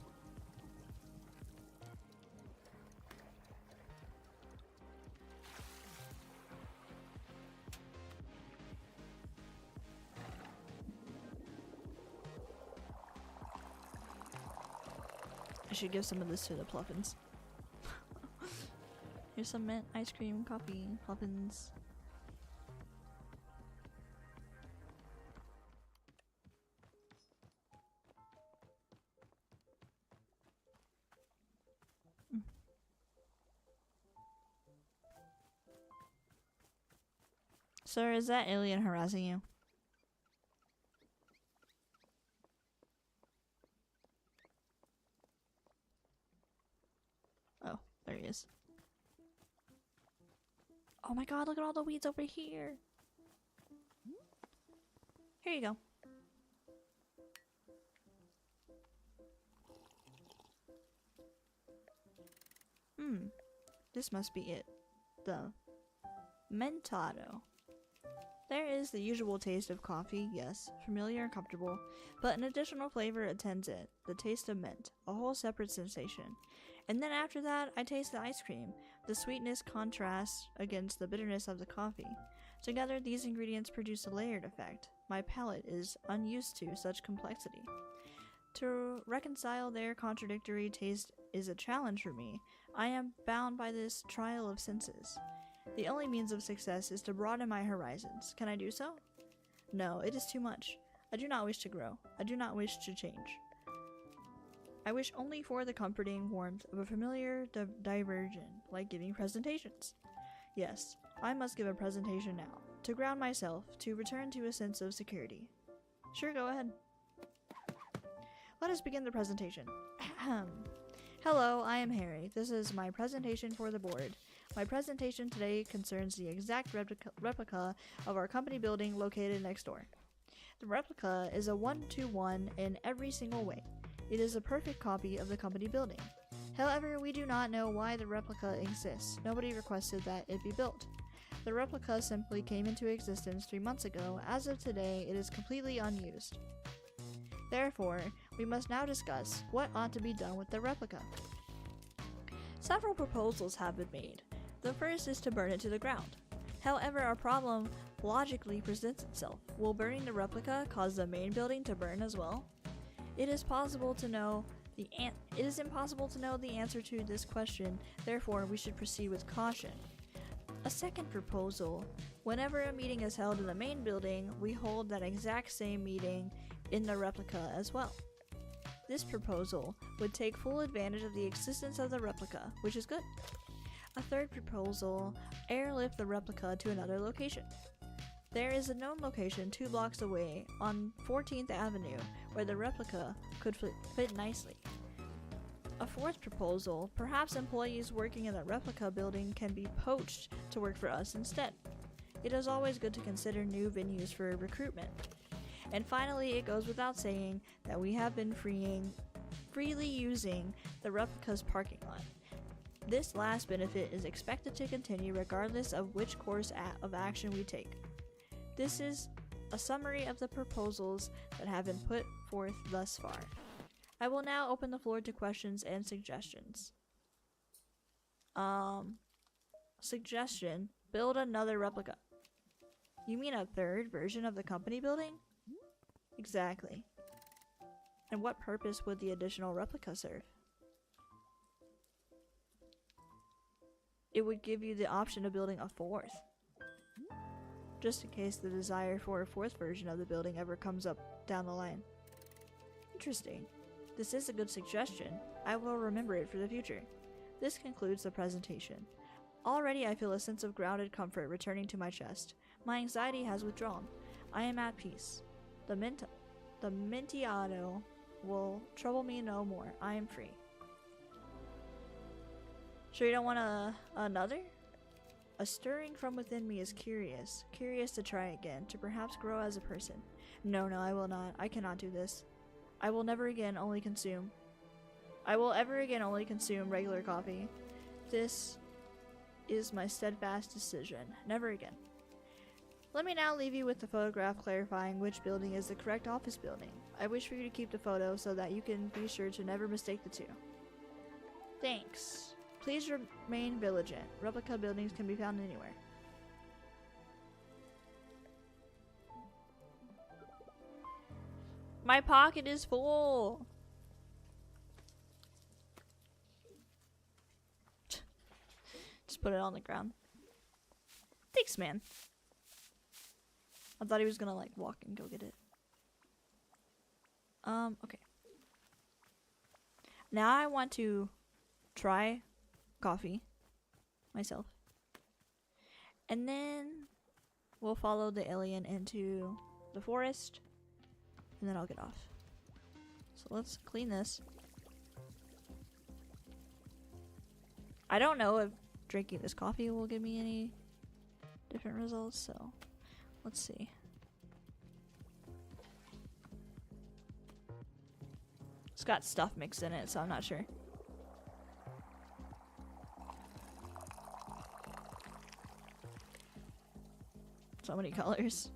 I should give some of this to the Pluffins. Here's some mint ice cream, coffee, Pluffins. Sir, is that alien harassing you? Oh, there he is. Oh my god, look at all the weeds over here. Here you go. This must be it. The mentado. There is the usual taste of coffee, yes, familiar and comfortable, but an additional flavor attends it, the taste of mint, a whole separate sensation. And then after that, I taste the ice cream. The sweetness contrasts against the bitterness of the coffee. Together, these ingredients produce a layered effect. My palate is unused to such complexity. To reconcile their contradictory taste is a challenge for me. I am bound by this trial of senses. The only means of success is to broaden my horizons. Can I do so? No, it is too much. I do not wish to grow. I do not wish to change. I wish only for the comforting warmth of a familiar diversion, like giving presentations. Yes, I must give a presentation now, to ground myself, to return to a sense of security. Sure, go ahead. Let us begin the presentation. Hello, I am Harry. This is my presentation for the board. My presentation today concerns the exact replica of our company building located next door. The replica is a 1-to-1 in every single way. It is a perfect copy of the company building. However, we do not know why the replica exists. Nobody requested that it be built. The replica simply came into existence 3 months ago. As of today, it is completely unused. Therefore, we must now discuss what ought to be done with the replica. Several proposals have been made. The first is to burn it to the ground. However, a problem logically presents itself. Will burning the replica cause the main building to burn as well? It is impossible to know the answer to this question, therefore we should proceed with caution. A second proposal: whenever a meeting is held in the main building, we hold that exact same meeting in the replica as well. This proposal would take full advantage of the existence of the replica, which is good. A third proposal: airlift the replica to another location. There is a known location 2 blocks away on 14th Avenue where the replica could fit nicely. A fourth proposal: perhaps employees working in the replica building can be poached to work for us instead. It is always good to consider new venues for recruitment. And finally, it goes without saying that we have been freely using the replica's parking lot. This last benefit is expected to continue regardless of which course of action we take. This is a summary of the proposals that have been put forth thus far. I will now open the floor to questions and suggestions. Suggestion: build another replica. You mean a third version of the company building? Exactly. And what purpose would the additional replica serve? It would give you the option of building a fourth, just in case the desire for a fourth version of the building ever comes up down the line. Interesting. This is a good suggestion. I will remember it for the future. This concludes the presentation. Already I feel a sense of grounded comfort returning to my chest. My anxiety has withdrawn. I am at peace. The Mentiado will trouble me no more. I am free. Sure you don't want another? A stirring from within me is curious to try again, to perhaps grow as a person. No, I will not. I cannot do this. I will ever again only consume regular coffee. This is my steadfast decision. Never again. Let me now leave you with the photograph clarifying which building is the correct office building. I wish for you to keep the photo so that you can be sure to never mistake the two. Thanks. Please remain vigilant. Replica buildings can be found anywhere. My pocket is full. Just put it on the ground. Thanks, man. I thought he was gonna like walk and go get it. Okay. Now I want to try coffee myself. And then We'll follow the alien into the forest, and then I'll get off. So let's clean this. I don't know if drinking this coffee will give me any different results, so let's see. It's got stuff mixed in it, so I'm not sure. So many colors.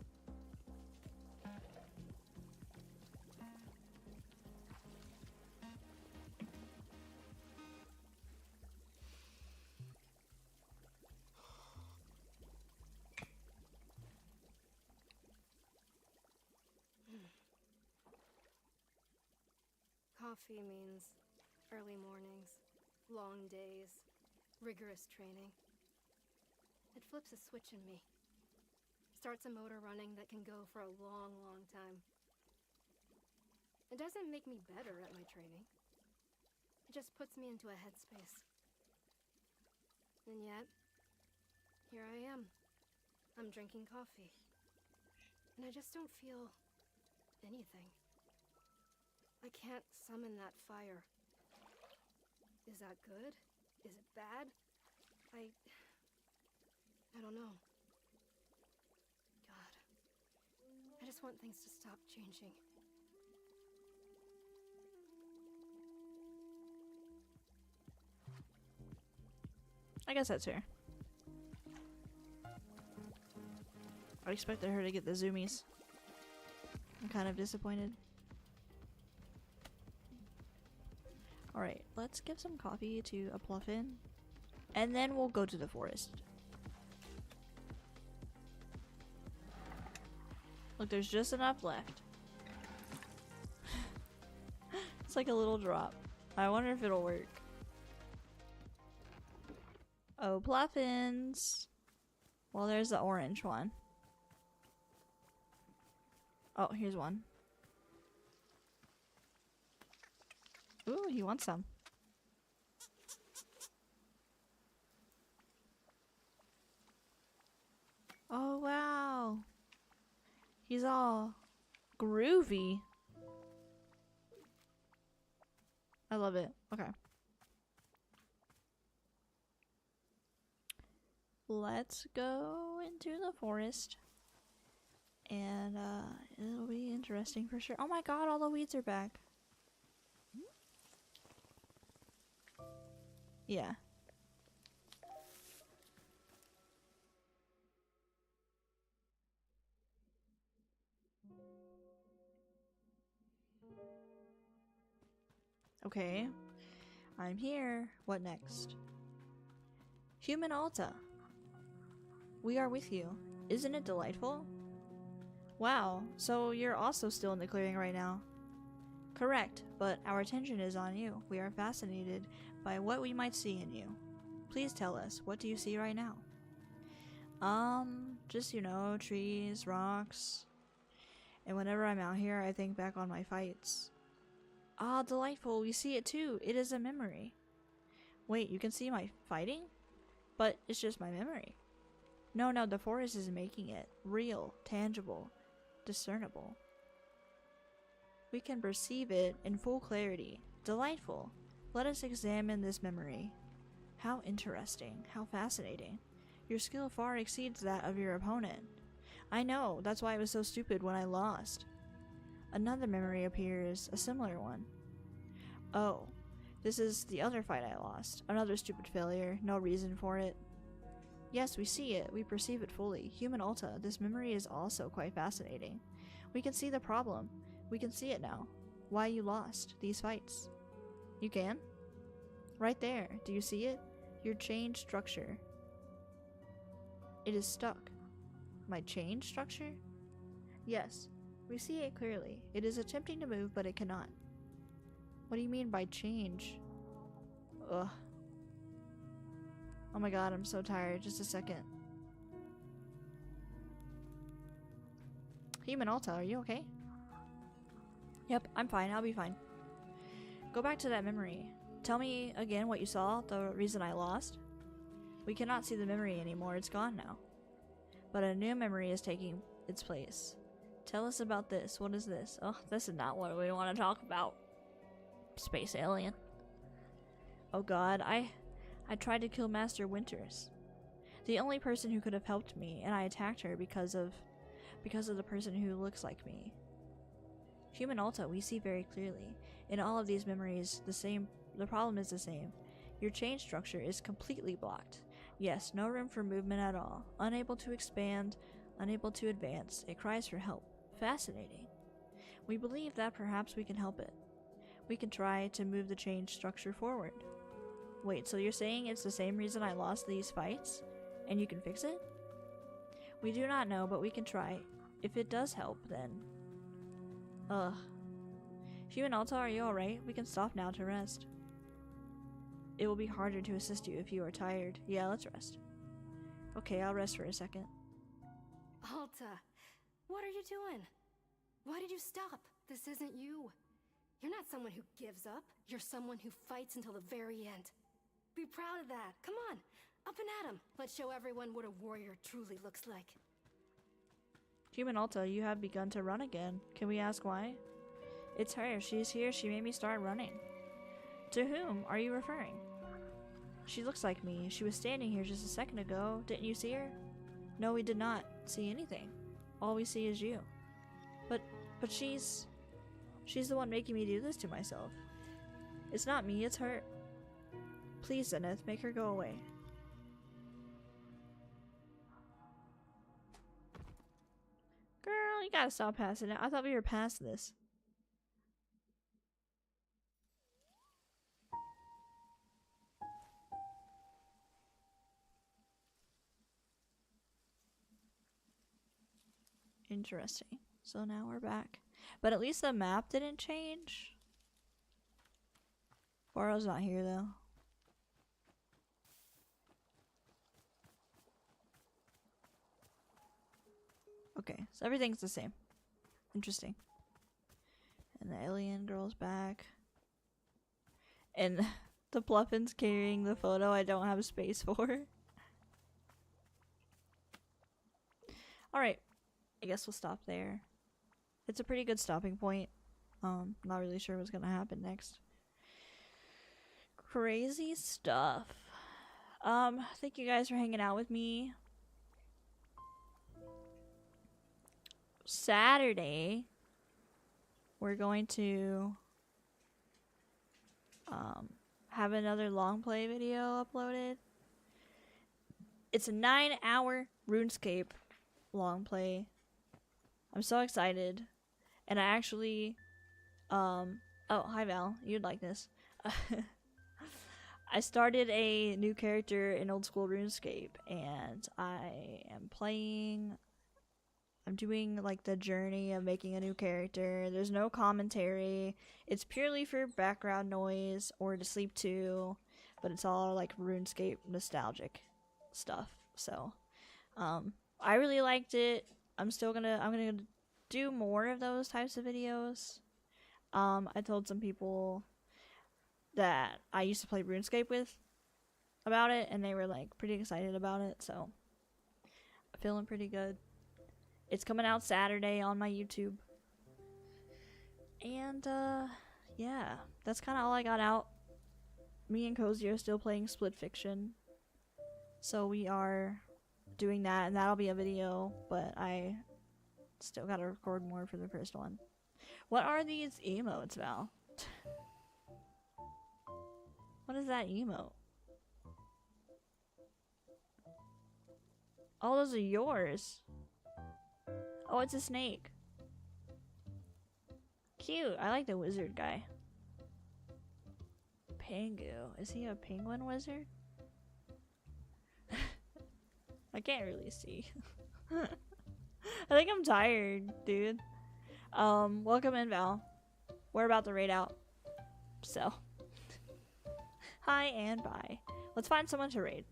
Coffee means early mornings, long days, rigorous training. It flips a switch in me. Starts a motor running that can go for a long, long time. It doesn't make me better at my training. It just puts me into a headspace. And yet, here I am. I'm drinking coffee. And I just don't feel anything. I can't summon that fire. Is that good? Is it bad? I don't know. God. I just want things to stop changing. I guess that's fair. I expected her to get the zoomies. I'm kind of disappointed. Alright, let's give some coffee to a Pluffin, and then we'll go to the forest. Look, there's just enough left. It's like a little drop. I wonder if it'll work. Oh, Pluffins! Well, there's the orange one. Oh, here's one. Ooh, he wants some. Oh, wow. He's all groovy. I love it. Okay. Let's go into the forest. And, it'll be interesting for sure. Oh my god, all the weeds are back. Yeah. Okay. I'm here. What next? Human Alta. We are with you. Isn't it delightful? Wow, so you're also still in the clearing right now. Correct, but our attention is on you. We are fascinated by what we might see in you. Please tell us, what do you see right now? Just, you know, trees, rocks. And whenever I'm out here, I think back on my fights. Ah, delightful, we see it too. It is a memory. Wait, you can see my fighting? But it's just my memory. No, the forest is making it real, tangible, discernible. We can perceive it in full clarity. Delightful. Let us examine this memory. How interesting. How fascinating. Your skill far exceeds that of your opponent. I know, that's why I was so stupid when I lost. Another memory appears, a similar one. Oh, this is the other fight I lost. Another stupid failure, no reason for it. Yes, we see it, we perceive it fully. Human Alta, this memory is also quite fascinating. We can see the problem. We can see it now. Why you lost these fights. You can? Right there, do you see it? Your change structure. It is stuck. My change structure? Yes, we see it clearly. It is attempting to move, but it cannot. What do you mean by change? Ugh. Oh my god, I'm so tired. Just a second. Human Alta, are you okay? Yep, I'm fine. I'll be fine. Go back to that memory. Tell me again what you saw, the reason I lost. We cannot see the memory anymore. It's gone now. but a new memory is taking its place. Tell us about this. What is this? Oh, this is not what we want to talk about. Space alien. Oh god, I tried to kill Master Winters. The only person who could have helped me, and I attacked her because of the person who looks like me. Human Alta, we see very clearly. In all of these memories, the problem is the same. Your chain structure is completely blocked. Yes, no room for movement at all. Unable to expand, unable to advance. It cries for help. Fascinating. We believe that perhaps we can help it. We can try to move the chain structure forward. Wait, so you're saying it's the same reason I lost these fights? And you can fix it? We do not know, but we can try. If it does help, then... Ugh. Human Alta, are you alright? We can stop now to rest. It will be harder to assist you if you are tired. Yeah, let's rest. Okay, I'll rest for a second. Alta, what are you doing? Why did you stop? This isn't you. You're not someone who gives up. You're someone who fights until the very end. Be proud of that. Come on, up and at 'em. Let's show everyone what a warrior truly looks like. Human Alta, you have begun to run again. Can we ask why? It's her. She's here. She made me start running. To whom are you referring? She looks like me. She was standing here just a second ago. Didn't you see her? No, we did not see anything. All we see is you. But she's the one making me do this to myself. It's not me, it's her. Please, Zenith, make her go away. Girl, you gotta stop passing it. I thought we were past this. Interesting. So now we're back. But at least the map didn't change. Borrow's not here though. Okay, so everything's the same. Interesting. And the alien girl's back. And the Pluffins carrying the photo I don't have space for. Alright. I guess we'll stop there. It's a pretty good stopping point. Not really sure what's gonna happen next. Crazy stuff. Thank you guys for hanging out with me. Saturday, we're going to have another long play video uploaded. It's a 9-hour RuneScape long play. I'm so excited. And I actually oh, hi Val, you'd like this. I started a new character in old school RuneScape, and I'm doing like the journey of making a new character. There's no commentary. It's purely for background noise or to sleep to, but it's all like RuneScape nostalgic stuff. So, I really liked it. I'm gonna do more of those types of videos. I told some people that I used to play RuneScape with about it, and they were like pretty excited about it, so I'm feeling pretty good. It's coming out Saturday on my YouTube. And yeah, that's kind of all I got out. Me and Cozy are still playing Split Fiction, so we are doing that, and that'll be a video, but I still gotta record more for the first one. What are these emotes, Val? What is that emote? Oh, those are yours. Oh, it's a snake. Cute. I like the wizard guy. Pangu. Is he a penguin wizard? I can't really see. I think I'm tired, dude. Welcome in, Val. We're about to raid out. So. Hi and bye. Let's find someone to raid.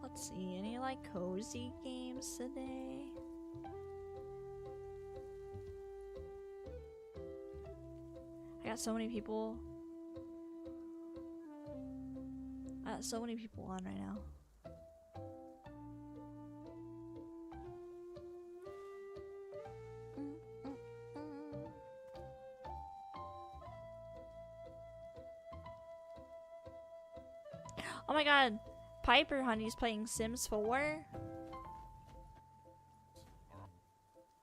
Let's see, any like cozy games today? I got so many people got so many people on right now. Oh my god, Piper Honey's playing Sims 4.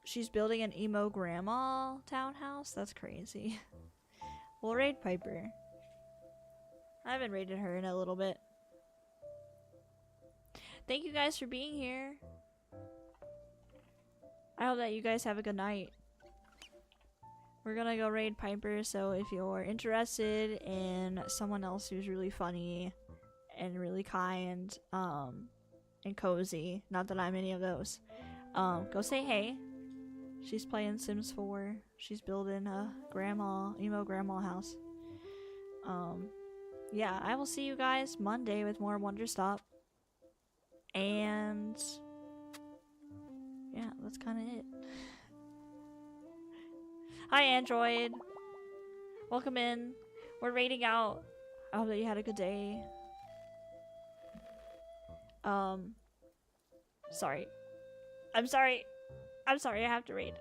She's building an emo grandma townhouse? That's crazy. We'll raid Piper. I haven't raided her in a little bit. Thank you guys for being here. I hope that you guys have a good night. We're gonna go raid Piper, so if you're interested in someone else who's really funny and really kind, and cozy, not that I'm any of those, go say hey. She's playing Sims 4. She's building a emo grandma house. Yeah, I will see you guys Monday with more Wanderstop. And yeah, that's kind of it. Hi, Android. Welcome in. We're raiding out. I hope that you had a good day. Sorry. I'm sorry. I'm sorry, I have to raid.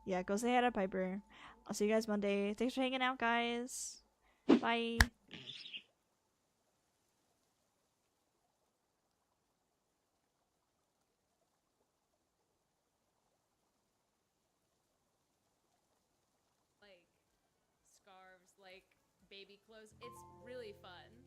Yeah, go say hi to Piper. I'll see you guys Monday. Thanks for hanging out, guys. Bye. Like scarves, like baby clothes. It's really fun.